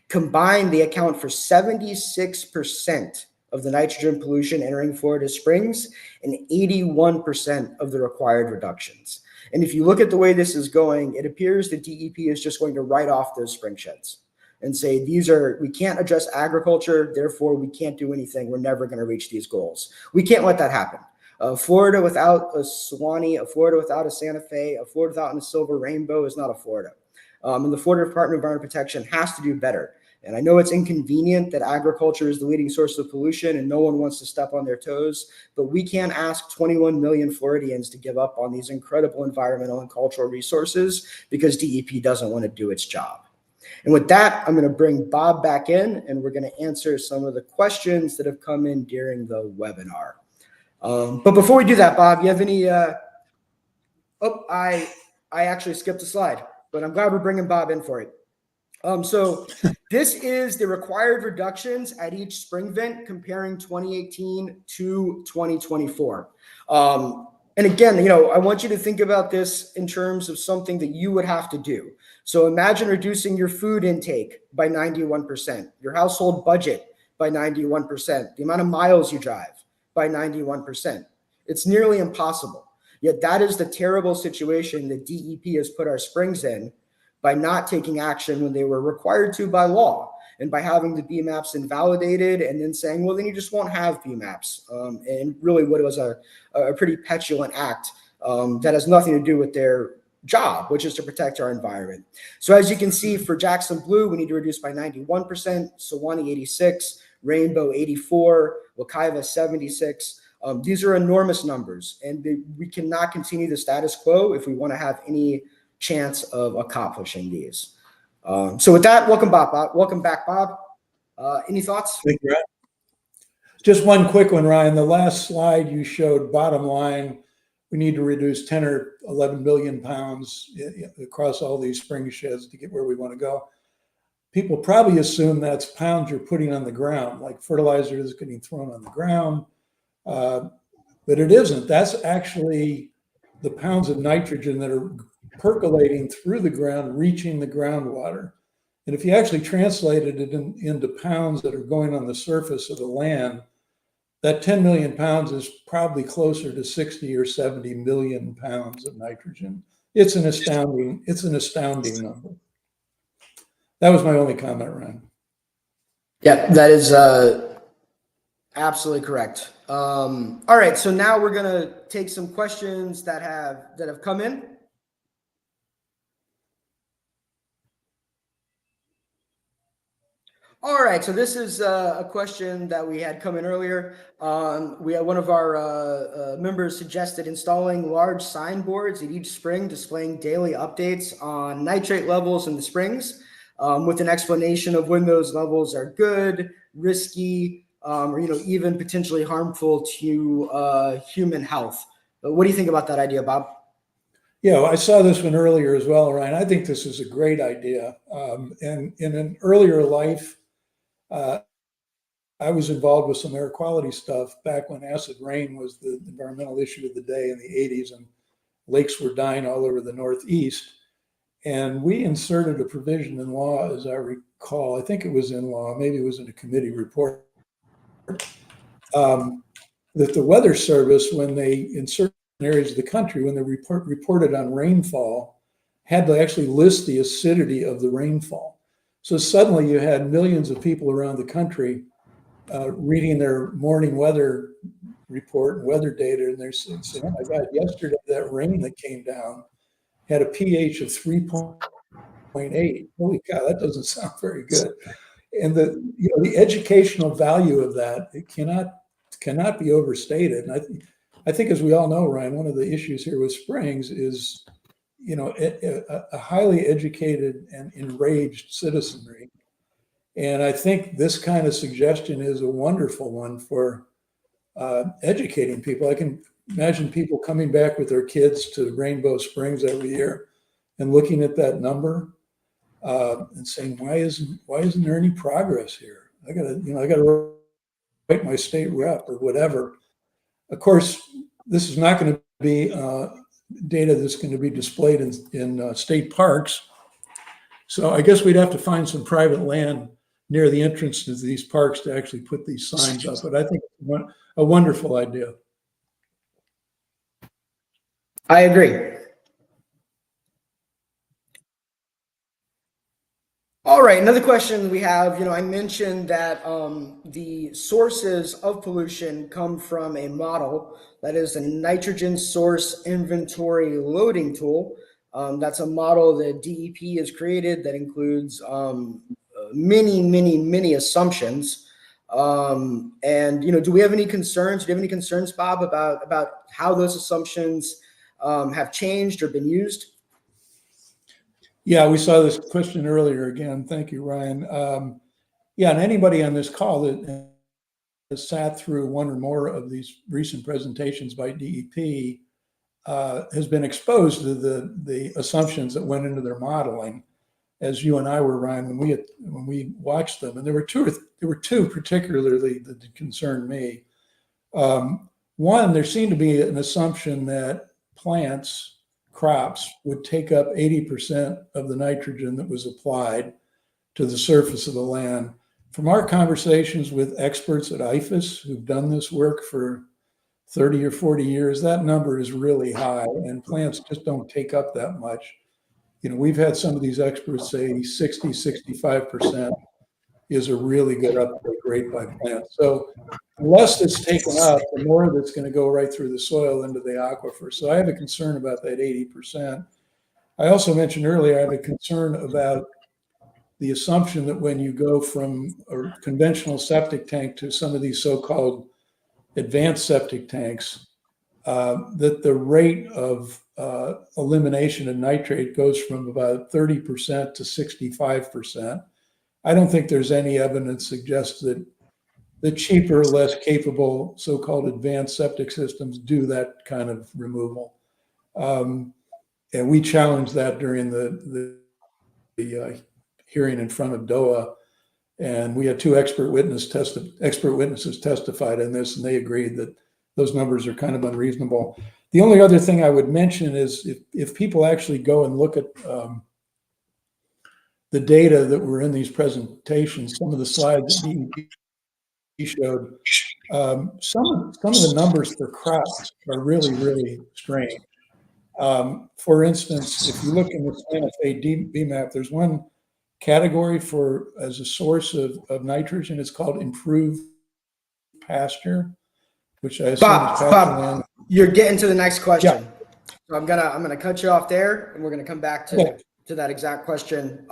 Combined, they account for 76% of the nitrogen pollution entering Florida springs and 81% of the required reductions. And if you look at the way this is going, it appears that DEP is just going to write off those spring sheds and say, we can't address agriculture, therefore we can't do anything. We're never going to reach these goals. We can't let that happen. Florida without a Sewanee, a Florida without a Santa Fe, a Florida without a Silver Rainbow is not a Florida. And the Florida Department of Environmental Protection has to do better. And I know it's inconvenient that agriculture is the leading source of pollution and no one wants to step on their toes, but we can't ask 21 million Floridians to give up on these incredible environmental and cultural resources because DEP doesn't want to do its job. And with that, I'm going to bring Bob back in and we're going to answer some of the questions that have come in during the webinar. But before we do that, Bob, you have any, I actually skipped a slide, but I'm glad we're bringing Bob in for it. So this is the required reductions at each spring vent comparing 2018 to 2024. And again, I want you to think about this in terms of something that you would have to do. So imagine reducing your food intake by 91%, your household budget by 91%, the amount of miles you drive by 91%. It's nearly impossible. Yet that is the terrible situation that DEP has put our springs in by not taking action when they were required to by law, and by having the BMAPs invalidated and then saying, well, then you just won't have BMAPs. And really what was a pretty petulant act that has nothing to do with their job, which is to protect our environment. So as you can see, for Jackson Blue, we need to reduce by 91%, Sewanee 86, Rainbow 84, Wekiva 76. These are enormous numbers, and we cannot continue the status quo if we want to have any chance of accomplishing these. So with that, welcome back, Bob. Any thoughts? Thank you, Ryan. Just one quick one, Ryan. The last slide you showed, bottom line, we need to reduce 10 or 11 million pounds across all these spring sheds to get where we want to go. People probably assume that's pounds you're putting on the ground, like fertilizer is getting thrown on the ground, but it isn't. That's actually the pounds of nitrogen that are percolating through the ground, reaching the groundwater. And if you actually translated it into pounds that are going on the surface of the land, that 10 million pounds is probably closer to 60 or 70 million pounds of nitrogen. It's an astounding number. That was my only comment, Ryan. Yeah, that is absolutely correct. All right, so now we're gonna take some questions that have come in. All right, so this is a question that we had come in earlier. We had one of our members suggested installing large signboards at each spring displaying daily updates on nitrate levels in the springs, with an explanation of when those levels are good, risky, or even potentially harmful to human health. What do you think about that idea, Bob? Yeah, I saw this one earlier as well, Ryan. I think this is a great idea. And in an earlier life, I was involved with some air quality stuff back when acid rain was the environmental issue of the day in the 80s, and lakes were dying all over the Northeast. And we inserted a provision in law, as I recall, I think it was in law, maybe it was in a committee report, that the Weather Service, when they, in certain areas of the country, when they reported on rainfall, had to actually list the acidity of the rainfall. So suddenly you had millions of people around the country reading their morning weather report and weather data, and they're saying, oh my God, yesterday that rain that came down had a pH of 3.8. Holy cow, that doesn't sound very good. And the educational value of that, it cannot be overstated. And I think, as we all know, Ryan, one of the issues here with springs is, a highly educated and enraged citizenry. And I think this kind of suggestion is a wonderful one for educating people. I can imagine people coming back with their kids to Rainbow Springs every year and looking at that number and saying, why isn't there any progress here? I gotta write my state rep or whatever. Of course, this is not going to be data that's going to be displayed in state parks. So I guess we'd have to find some private land near the entrance to these parks to actually put these signs up. But I think it's a wonderful idea. I agree. All right, another question we have, I mentioned that the sources of pollution come from a model that is a nitrogen source inventory loading tool. That's a model that DEP has created that includes many assumptions. And do we have any concerns? Do you have any concerns, Bob, about how those assumptions have changed or been used? Yeah, we saw this question earlier again. Thank you, Ryan. Yeah, and anybody on this call that has sat through one or more of these recent presentations by DEP has been exposed to the assumptions that went into their modeling, as you and I were, Ryan, when we watched them. And there were two particularly that concerned me. One, there seemed to be an assumption that crops would take up 80% of the nitrogen that was applied to the surface of the land. From our conversations with experts at IFAS who've done this work for 30 or 40 years, that number is really high, and plants just don't take up that much. We've had some of these experts say 60, 65% is a really good uptake rate by plants. So the less it's taken up, the more that's going to go right through the soil into the aquifer. So I have a concern about that 80%. I also mentioned earlier, I have a concern about the assumption that when you go from a conventional septic tank to some of these so-called advanced septic tanks, that the rate of elimination of nitrate goes from about 30% to 65%. I don't think there's any evidence suggests that the cheaper, less capable so-called advanced septic systems do that kind of removal. And we challenged that during the hearing in front of DOA. And we had two expert witnesses testified in this, and they agreed that those numbers are kind of unreasonable. The only other thing I would mention is if people actually go and look at the data that were in these presentations, some of the slides that he showed, some of the numbers for crops are really strange. For instance, if you look in the Santa Fe BMAP, there's one category as a source of nitrogen. It's called improved pasture, which I assume is pasture land. You're getting to the next question. Yeah. So I'm gonna cut you off there, and we're gonna come back to that exact question.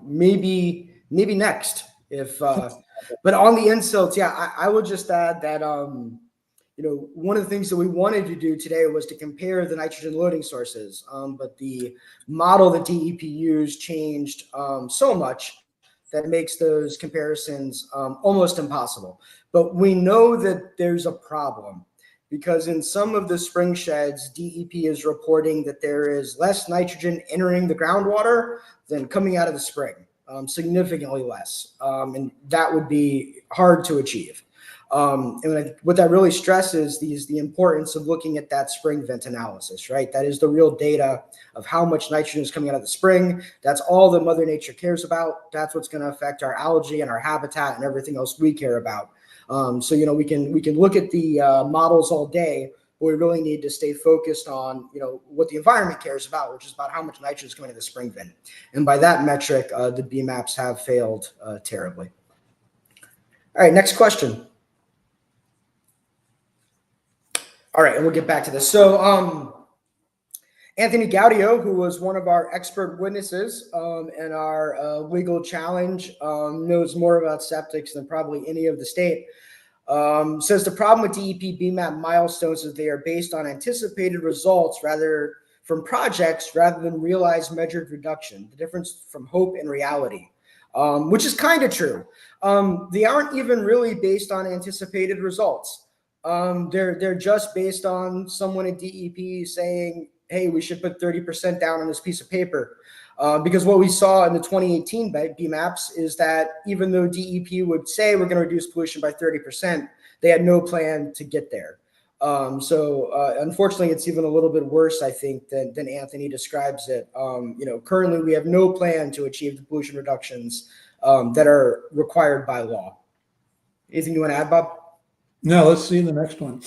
Maybe next if. But on the insults, yeah, I would just add that one of the things that we wanted to do today was to compare the nitrogen loading sources, but the model that DEP used changed so much that makes those comparisons almost impossible. But we know that there's a problem because in some of the spring sheds, DEP is reporting that there is less nitrogen entering the groundwater than coming out of the spring, significantly less. And that would be hard to achieve. And what that really stresses is the importance of looking at that spring vent analysis, right? That is the real data of how much nitrogen is coming out of the spring. That's all that Mother Nature cares about. That's what's going to affect our algae and our habitat and everything else we care about. So we can look at the models all day, but we really need to stay focused on what the environment cares about, which is about how much nitrogen is coming to the spring vent. And by that metric, the BMAPs have failed terribly. All right, next question. All right, and we'll get back to this. So Anthony Gaudio, who was one of our expert witnesses in our legal challenge, knows more about septics than probably any of the state. Says the problem with DEP BMAP milestones is they are based on anticipated results rather from projects rather than realized measured reduction, the difference from hope and reality, which is kind of true. They aren't even really based on anticipated results. They're just based on someone at DEP saying, hey, we should put 30% down on this piece of paper. Because what we saw in the 2018 BMAPs is that even though DEP would say we're going to reduce pollution by 30%, they had no plan to get there. So unfortunately, it's even a little bit worse, I think, than Anthony describes it. Currently we have no plan to achieve the pollution reductions that are required by law. Anything you want to add, Bob? No, let's see the next one.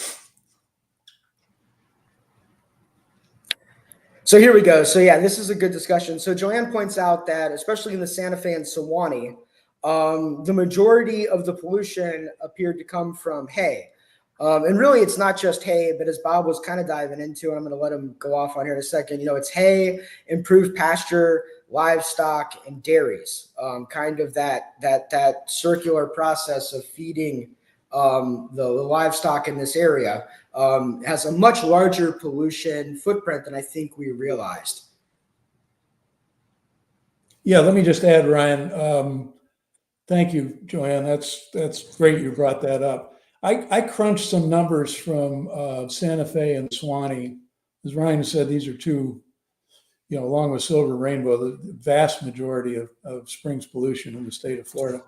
So here we go. So yeah, this is a good discussion. So Joanne points out that, especially in the Santa Fe and Sewanee, the majority of the pollution appeared to come from hay. And really, it's not just hay, but as Bob was kind of diving into, and I'm going to let him go off on here in a second, it's hay, improved pasture, livestock, and dairies. Kind of that circular process of feeding the livestock in this area has a much larger pollution footprint than I think we realized. Yeah, let me just add, Ryan. Thank you, Joanne. That's great you brought that up. I crunched some numbers from Santa Fe and Sewanee. As Ryan said, these are two, along with Silver Rainbow, the vast majority of springs pollution in the state of Florida.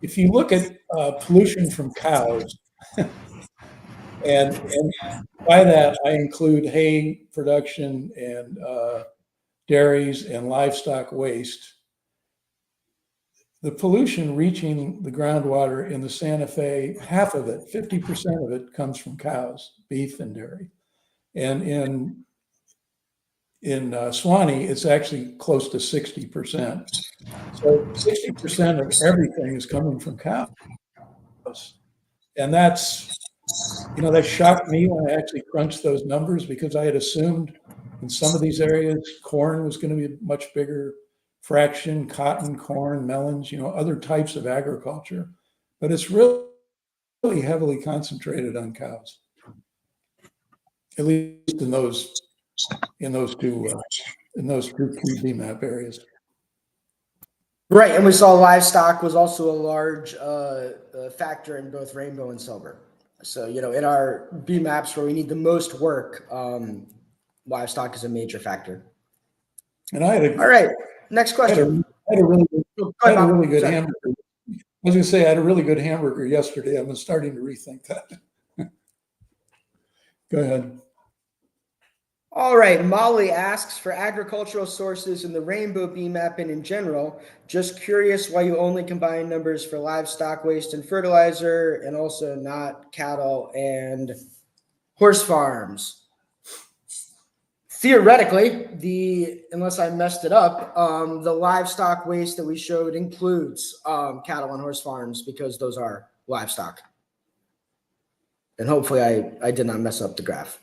If you look at pollution from cows, and by that I include hay production and dairies and livestock waste, the pollution reaching the groundwater in the Santa Fe, half of it, 50% of it, comes from cows, beef and dairy. And in Sewanee, it's actually close to 60%. So 60% of everything is coming from cows. And that's, that shocked me when I actually crunched those numbers, because I had assumed in some of these areas, corn was going to be a much bigger fraction, cotton, corn, melons, other types of agriculture. But it's really heavily concentrated on cows, at least in those two key BMAP areas. Right, and we saw livestock was also a large factor in both Rainbow and Silver. So, in our BMAPs where we need the most work, livestock is a major factor. And all right, next question. I had a really good hamburger. I was going to say I had a really good hamburger yesterday. I'm starting to rethink that. Go ahead. All right, Molly asks, for agricultural sources in the Rainbow BMAP and in general, just curious why you only combine numbers for livestock waste and fertilizer and also not cattle and horse farms. Theoretically, unless I messed it up, the livestock waste that we showed includes cattle and horse farms because those are livestock. And hopefully I did not mess up the graph.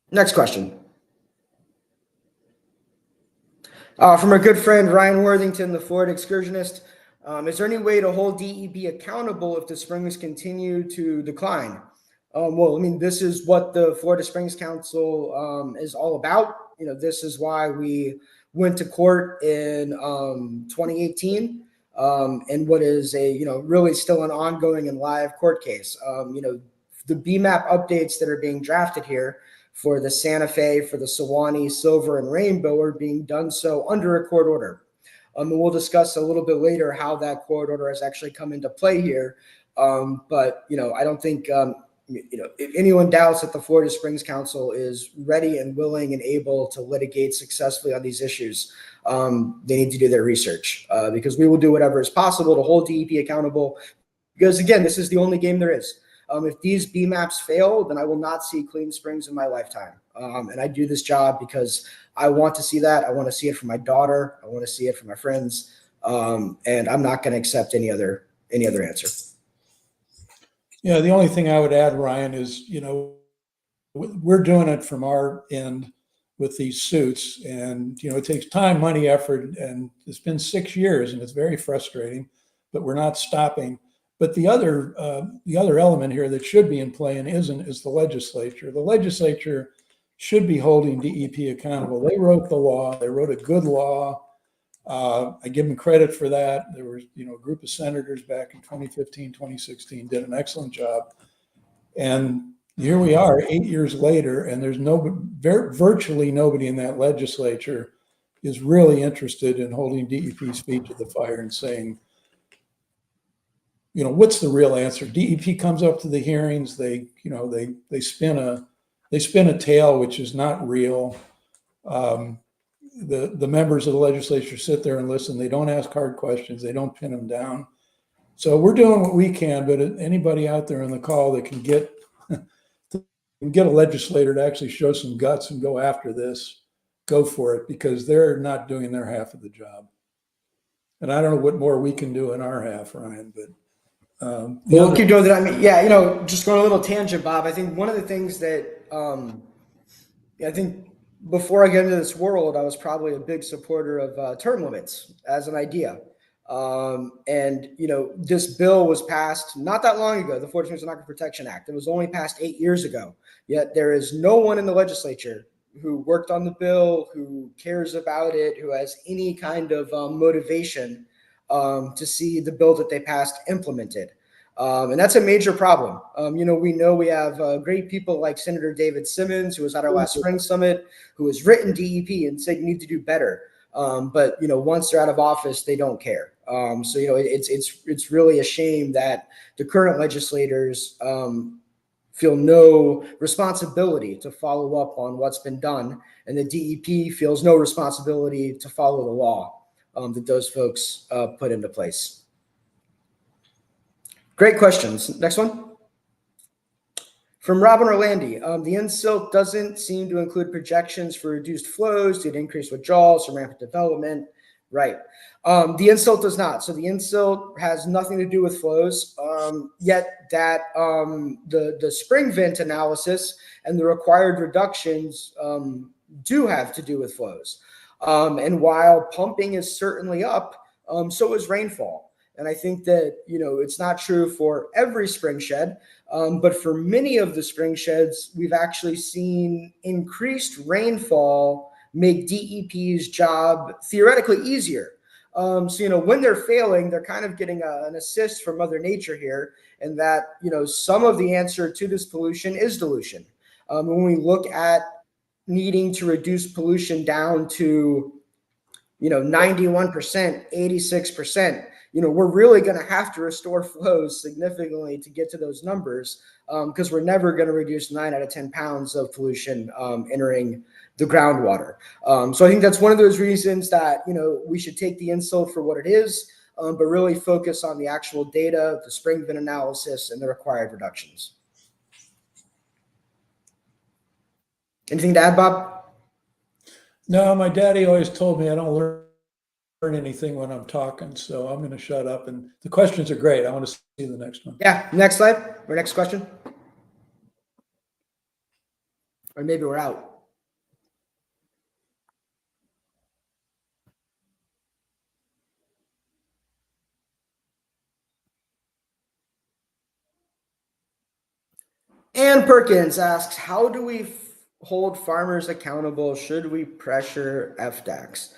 Next question. From our good friend Ryan Worthington, the Florida excursionist. Is there any way to hold DEP accountable if the springs continue to decline? Well, this is what the Florida Springs Council is all about. This is why we went to court in 2018 and what is a, really still an ongoing and live court case. The BMAP updates that are being drafted here for the Santa Fe, for the Sewanee, Silver, and Rainbow are being done so under a court order. And we'll discuss a little bit later how that court order has actually come into play here. But, I don't think, if anyone doubts that the Florida Springs Council is ready and willing and able to litigate successfully on these issues, they need to do their research because we will do whatever is possible to hold DEP accountable. Because, again, this is the only game there is. If these BMAPs fail, then I will not see clean springs in my lifetime. And I do this job because I want to see that. I want to see it for my daughter. I want to see it for my friends. And I'm not going to accept any other answer. Yeah, the only thing I would add, Ryan, is, you know, we're doing it from our end with these suits, and, you know, it takes time, money, effort, and it's been 6 years, and it's very frustrating, but we're not stopping. But the other element here that should be in play and isn't is the legislature. The legislature should be holding DEP accountable. They wrote the law. They wrote a good law. I give them credit for that. There was, you know, a group of senators back in 2015, 2016 did an excellent job. And here we are 8 years later, and there's virtually nobody in that legislature is really interested in holding DEP's feet to the fire and saying, you know, what's the real answer? DEP comes up to the hearings, they, you know, they spin a tale which is not real. The members of the legislature sit there and listen. They don't ask hard questions. They don't pin them down. So we're doing what we can, but anybody out there on the call that can get a legislator to actually show some guts and go after this, go for it, because they're not doing their half of the job. And I don't know what more we can do in our half, Ryan, but we'll keep doing that. I mean, yeah, you know, just going a little tangent, Bob. I think one of the things that I think before I get into this world, I was probably a big supporter of term limits as an idea. And, you know, this bill was passed not that long ago, the 14th Aquifer Protection Act. It was only passed 8 years ago. Yet there is no one in the legislature who worked on the bill, who cares about it, who has any kind of motivation to see the bill that they passed implemented. And that's a major problem. You know we have great people like Senator David Simmons, who was at our last spring summit, who has written DEP and said you need to do better. But, you know, once they're out of office, they don't care. So, you know, it's really a shame that the current legislators feel no responsibility to follow up on what's been done, and the DEP feels no responsibility to follow the law that those folks put into place. Great questions. Next one. From Robin Orlandi, the InSilt doesn't seem to include projections for reduced flows due to increased withdrawals or rampant development. Right. The InSilt does not. So the InSilt has nothing to do with flows, yet that the spring vent analysis and the required reductions do have to do with flows. And while pumping is certainly up, so is rainfall. And I think that, you know, it's not true for every spring shed, but for many of the spring sheds, we've actually seen increased rainfall make DEP's job theoretically easier. So, you know, when they're failing, they're kind of getting an assist from Mother Nature here, and that, you know, some of the answer to this pollution is dilution. When we look at needing to reduce pollution down to, you know, 91%, 86%, you know, we're really going to have to restore flows significantly to get to those numbers, because we're never going to reduce 9 out of 10 pounds of pollution entering the groundwater. So I think that's one of those reasons that, you know, we should take the InSilt for what it is, but really focus on the actual data, the spring vent analysis, and the required reductions. Anything to add, Bob? No, my daddy always told me I don't learn anything when I'm talking, so I'm going to shut up. And the questions are great. I want to see the next one. Yeah, next slide or next question. Or maybe we're out. Ann Perkins asks, how do we hold farmers accountable? Should we pressure FDACs?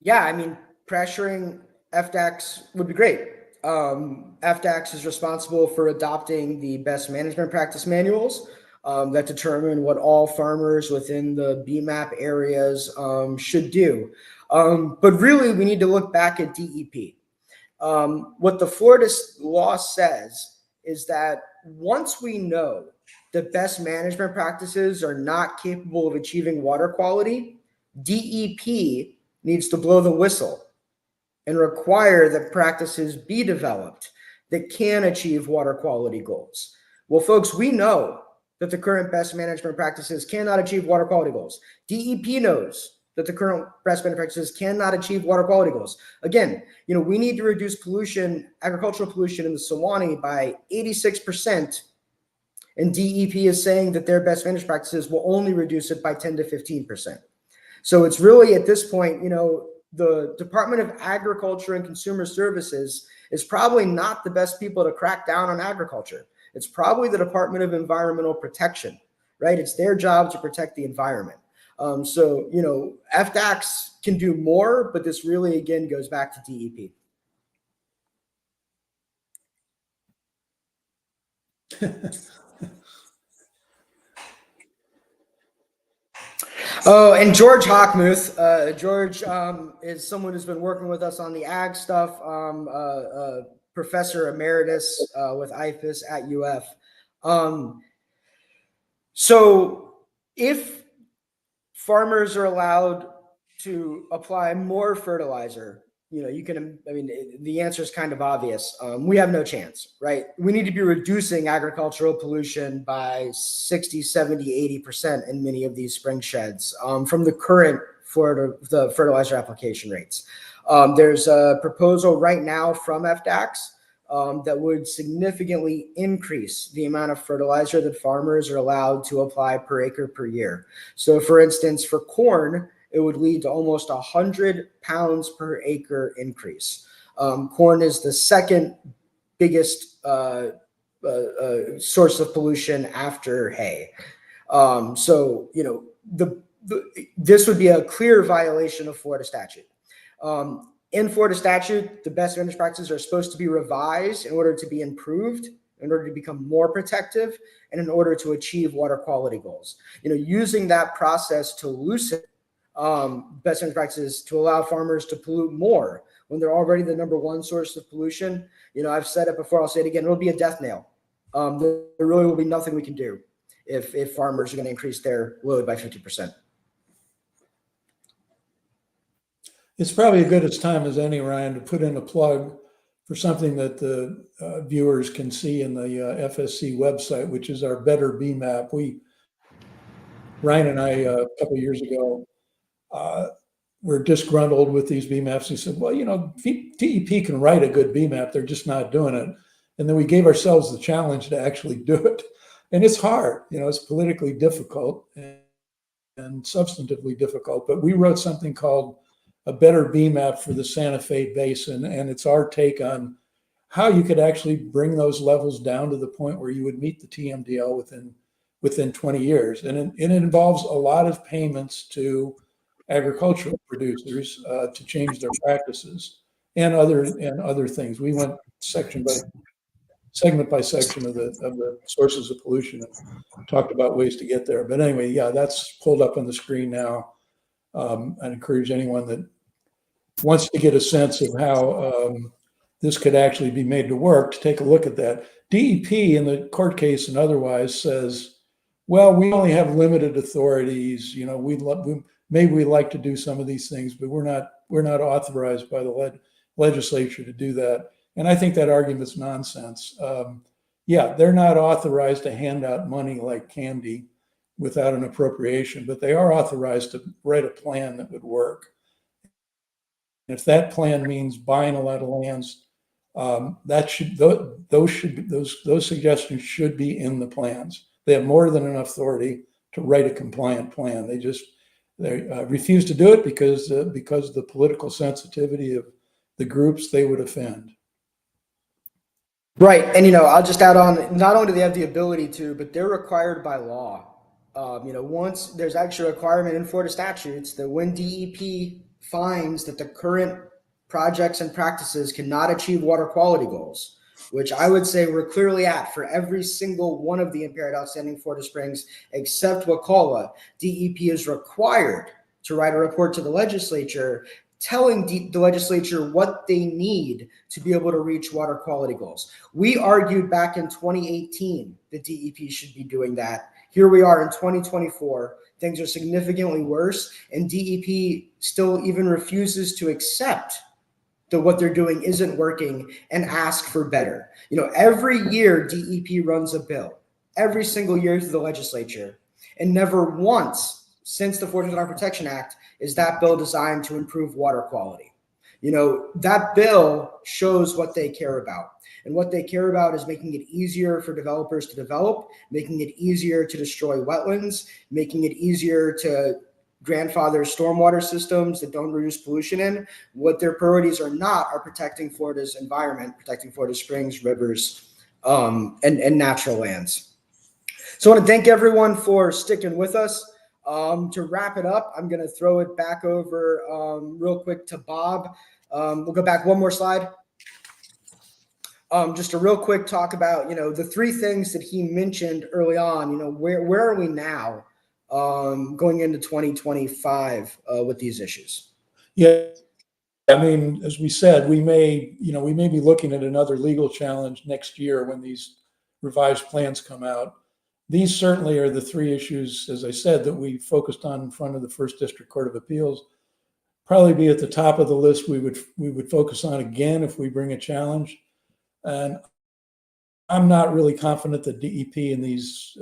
Yeah, I mean, pressuring FDACs would be great. FDACs is responsible for adopting the best management practice manuals that determine what all farmers within the BMAP areas should do. But really, we need to look back at DEP. What the Florida law says is that once we know that best management practices are not capable of achieving water quality, DEP needs to blow the whistle and require that practices be developed that can achieve water quality goals. Well, folks, we know that the current best management practices cannot achieve water quality goals. DEP knows that the current best practices cannot achieve water quality goals. Again, we need to reduce pollution, agricultural pollution in the Sewanee by 86%. And DEP is saying that their best management practices will only reduce it by 10 to 15%. So it's really at this point, the Department of Agriculture and Consumer Services is probably not the best people to crack down on agriculture. It's probably the Department of Environmental Protection, right? It's their job to protect the environment. So, FDACs can do more, but this really, again, goes back to DEP. Oh, and George Hockmuth. George is someone who's been working with us on the ag stuff, professor emeritus with IFAS at UF. So if farmers are allowed to apply more fertilizer, the answer is kind of obvious. We have no chance, right? We need to be reducing agricultural pollution by 60, 70, 80% in many of these spring sheds from the current the fertilizer application rates. There's a proposal right now from FDACs that would significantly increase the amount of fertilizer that farmers are allowed to apply per acre per year. So for instance, for corn, it would lead to almost 100 pounds per acre increase. Corn is the second biggest source of pollution after hay. So, this would be a clear violation of Florida statute. In Florida statute, the best management practices are supposed to be revised in order to be improved, in order to become more protective, and in order to achieve water quality goals. Using that process to loosen best management practices to allow farmers to pollute more when they're already the number one source of pollution. I've said it before, I'll say it again, it'll be a death nail. There really will be nothing we can do if farmers are going to increase their load by 50%. It's probably as good a time as any, Ryan, to put in a plug for something that the viewers can see in the FSC website, which is our Better BMAP. Ryan and I, a couple of years ago, were disgruntled with these BMAPs. He said, well, DEP can write a good BMAP, they're just not doing it. And then we gave ourselves the challenge to actually do it. And it's hard, it's politically difficult and substantively difficult, but we wrote something called a Better BMAP for the Santa Fe Basin. And it's our take on how you could actually bring those levels down to the point where you would meet the TMDL within 20 years. And it involves a lot of payments to agricultural producers to change their practices and other things. We went segment by section of the sources of pollution and talked about ways to get there. But anyway, yeah, that's pulled up on the screen now. I'd encourage anyone that wants to get a sense of how this could actually be made to work to take a look at that. DEP in the court case and otherwise says, well, we only have limited authorities. Maybe we like to do some of these things, but we're not authorized by the legislature to do that. And I think that argument's nonsense. They're not authorized to hand out money like candy without an appropriation, but they are authorized to write a plan that would work. And if that plan means buying a lot of lands, those suggestions should be in the plans. They have more than enough authority to write a compliant plan. They refuse to do it because of the political sensitivity of the groups they would offend. Right. And, I'll just add on, not only do they have the ability to, but they're required by law. Once there's actually a requirement in Florida statutes that when DEP finds that the current projects and practices cannot achieve water quality goals, which I would say we're clearly at for every single one of the impaired outstanding Florida springs, except Wakulla, DEP is required to write a report to the legislature telling the legislature what they need to be able to reach water quality goals. We argued back in 2018 that DEP should be doing that. Here we are in 2024. Things are significantly worse, and DEP still even refuses to accept that what they're doing isn't working and ask for better. Every year DEP runs a bill, every single year through the legislature, and never once since the 14th Water Protection Act is that bill designed to improve water quality. You know, that bill shows what they care about. And what they care about is making it easier for developers to develop, making it easier to destroy wetlands, making it easier to grandfather stormwater systems that don't reduce pollution in. What their priorities are not are protecting Florida's environment, protecting Florida's springs, rivers, and natural lands. So I want to thank everyone for sticking with us. To wrap it up, I'm going to throw it back over real quick to Bob. We'll go back one more slide. Just a real quick talk about, you know, the three things that he mentioned early on. You know, where are we now going into 2025 with these issues? Yeah, I mean, as we said, we may be looking at another legal challenge next year when these revised plans come out. These certainly are the three issues, as I said, that we focused on in front of the First District Court of Appeals. Probably be at the top of the list we would focus on again if we bring a challenge. And I'm not really confident that DEP in these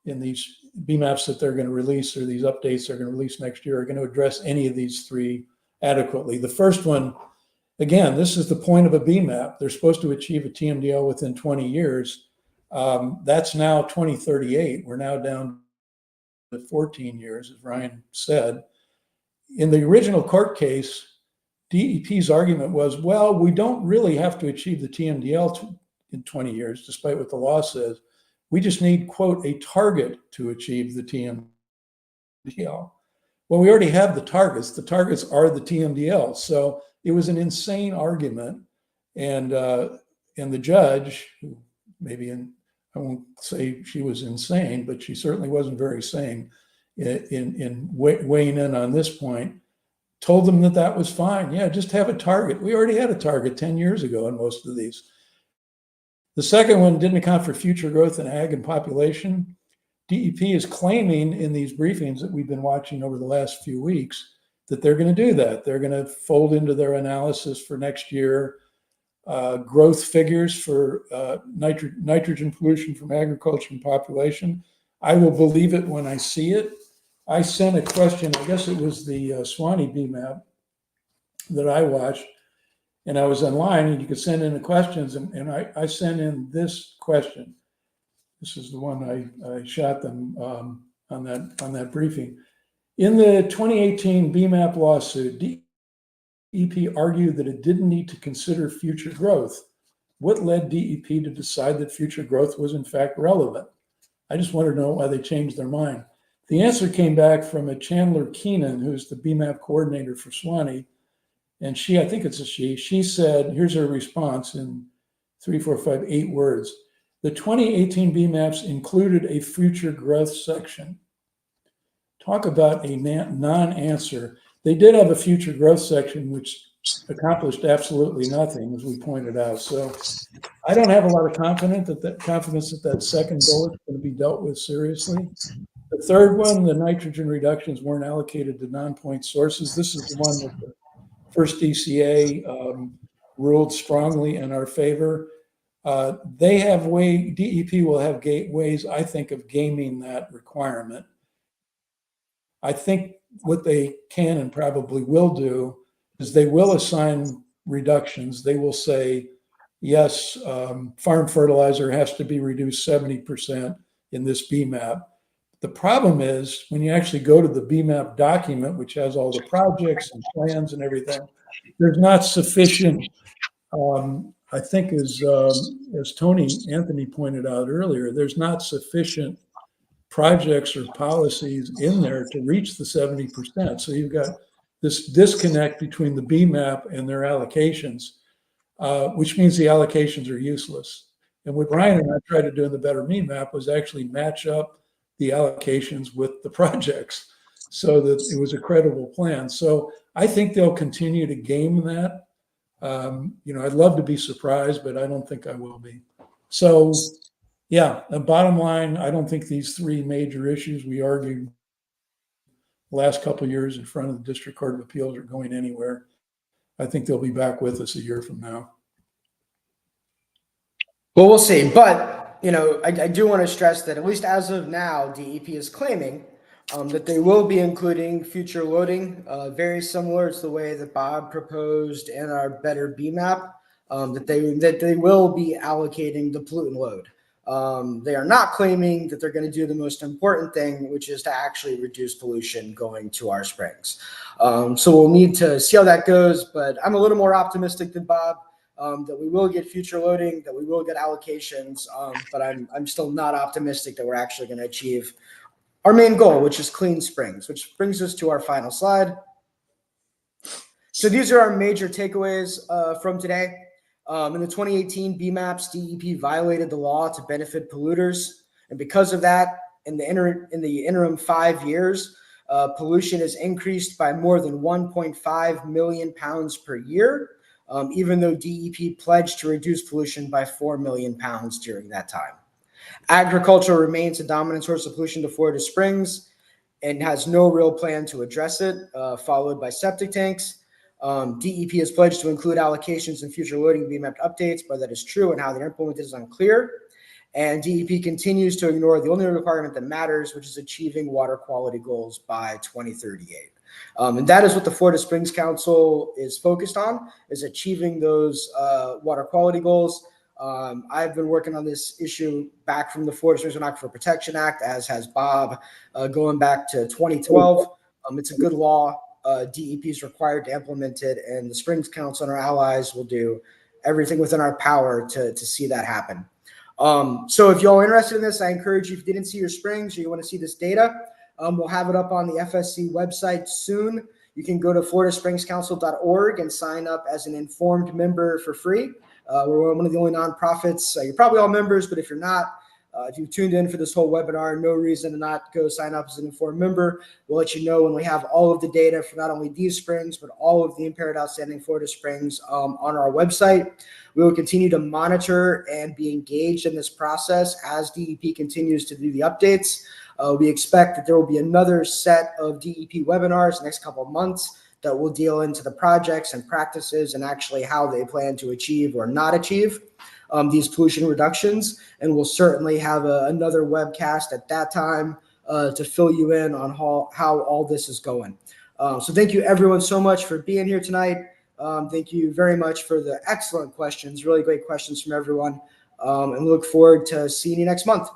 BMAPs that they're going to release, or these updates they're going to release next year, are going to address any of these three adequately. The first one, again, this is the point of a BMAP. They're supposed to achieve a TMDL within 20 years. That's now 2038. We're now down to 14 years, as Ryan said. In the original court case, DEP's argument was, well, we don't really have to achieve the TMDL in 20 years, despite what the law says. We just need, quote, a target to achieve the TMDL. Well, we already have the targets. The targets are the TMDL. So it was an insane argument. And the judge, who maybe I won't say she was insane, but she certainly wasn't very sane in weighing in on this point, told them that that was fine. Yeah, just have a target. We already had a target 10 years ago in most of these. The second one didn't account for future growth in ag and population. DEP is claiming in these briefings that we've been watching over the last few weeks that they're going to do that. They're going to fold into their analysis for next year growth figures for nitrogen pollution from agriculture and population. I will believe it when I see it. I sent a question, I guess it was the Suwannee BMAP that I watched, and I was online, and you could send in the questions, and I sent in this question. This is the one I shot them on that briefing. In the 2018 BMAP lawsuit, DEP argued that it didn't need to consider future growth. What led DEP to decide that future growth was in fact relevant? I just want to know why they changed their mind. The answer came back from a Chandler Keenan, who's the BMAP coordinator for Suwannee. And she, I think it's a she said, here's her response in 3, 4, 5, 8 words. The 2018 BMAPs included a future growth section. Talk about a non-answer. They did have a future growth section, which accomplished absolutely nothing, as we pointed out. So I don't have a lot of confidence that that second bullet is going to be dealt with seriously. The third one, the nitrogen reductions weren't allocated to non-point sources. This is the one that the first DCA ruled strongly in our favor. They have DEP will have ways, I think, of gaming that requirement. I think what they can and probably will do is they will assign reductions. They will say, yes, farm fertilizer has to be reduced 70% in this BMAP. The problem is when you actually go to the BMAP document, which has all the projects and plans and everything, there's not sufficient, I think as Tony Anthony pointed out earlier, there's not sufficient projects or policies in there to reach the 70%. So you've got this disconnect between the BMAP and their allocations, which means the allocations are useless. And what Ryan and I tried to do in the Better BMAP was actually match up the allocations with the projects so that it was a credible plan. So I think they'll continue to game that. I'd love to be surprised, but I don't think I will be. So yeah, the bottom line, I don't think these three major issues we argued the last couple of years in front of the District Court of Appeals are going anywhere. I think they'll be back with us a year from now. Well, we'll see. But, I do want to stress that at least as of now, DEP is claiming that they will be including future loading, very similar to the way that Bob proposed in our better BMAP, that they will be allocating the pollutant load. They are not claiming that they're going to do the most important thing, which is to actually reduce pollution going to our springs. So we'll need to see how that goes, but I'm a little more optimistic than Bob. That we will get future loading, that we will get allocations, but I'm still not optimistic that we're actually going to achieve our main goal, which is clean springs, which brings us to our final slide. So these are our major takeaways from today. In the 2018 BMAPs, DEP violated the law to benefit polluters, and because of that, in the interim 5 years, pollution has increased by more than 1.5 million pounds per year, even though DEP pledged to reduce pollution by 4 million pounds during that time. Agriculture remains a dominant source of pollution to Florida springs and has no real plan to address it, followed by septic tanks. DEP has pledged to include allocations in future loading BMAP updates, but that is true, and how they're implemented is unclear. And DEP continues to ignore the only requirement that matters, which is achieving water quality goals by 2038. And that is what the Florida Springs Council is focused on, is achieving those water quality goals. I've been working on this issue back from the Florida Springs Aquifer Protection Act, as has Bob, going back to 2012. It's a good law. DEP is required to implement it, and the Springs Council and our allies will do everything within our power to see that happen. So if you're interested in this, I encourage you, if you didn't see your springs or you want to see this data, we'll have it up on the FSC website soon. You can go to floridaspringscouncil.org and sign up as an informed member for free. We're one of the only nonprofits. You're probably all members, but if you're not, if you've tuned in for this whole webinar, no reason to not go sign up as an informed member. We'll let you know when we have all of the data for not only these springs, but all of the impaired outstanding Florida springs on our website. We will continue to monitor and be engaged in this process as DEP continues to do the updates. We expect that there will be another set of DEP webinars the next couple of months that will deal into the projects and practices and actually how they plan to achieve or not achieve these pollution reductions. And we'll certainly have another webcast at that time to fill you in on how all this is going. So thank you everyone so much for being here tonight. Thank you very much for the excellent questions, really great questions from everyone. And we look forward to seeing you next month.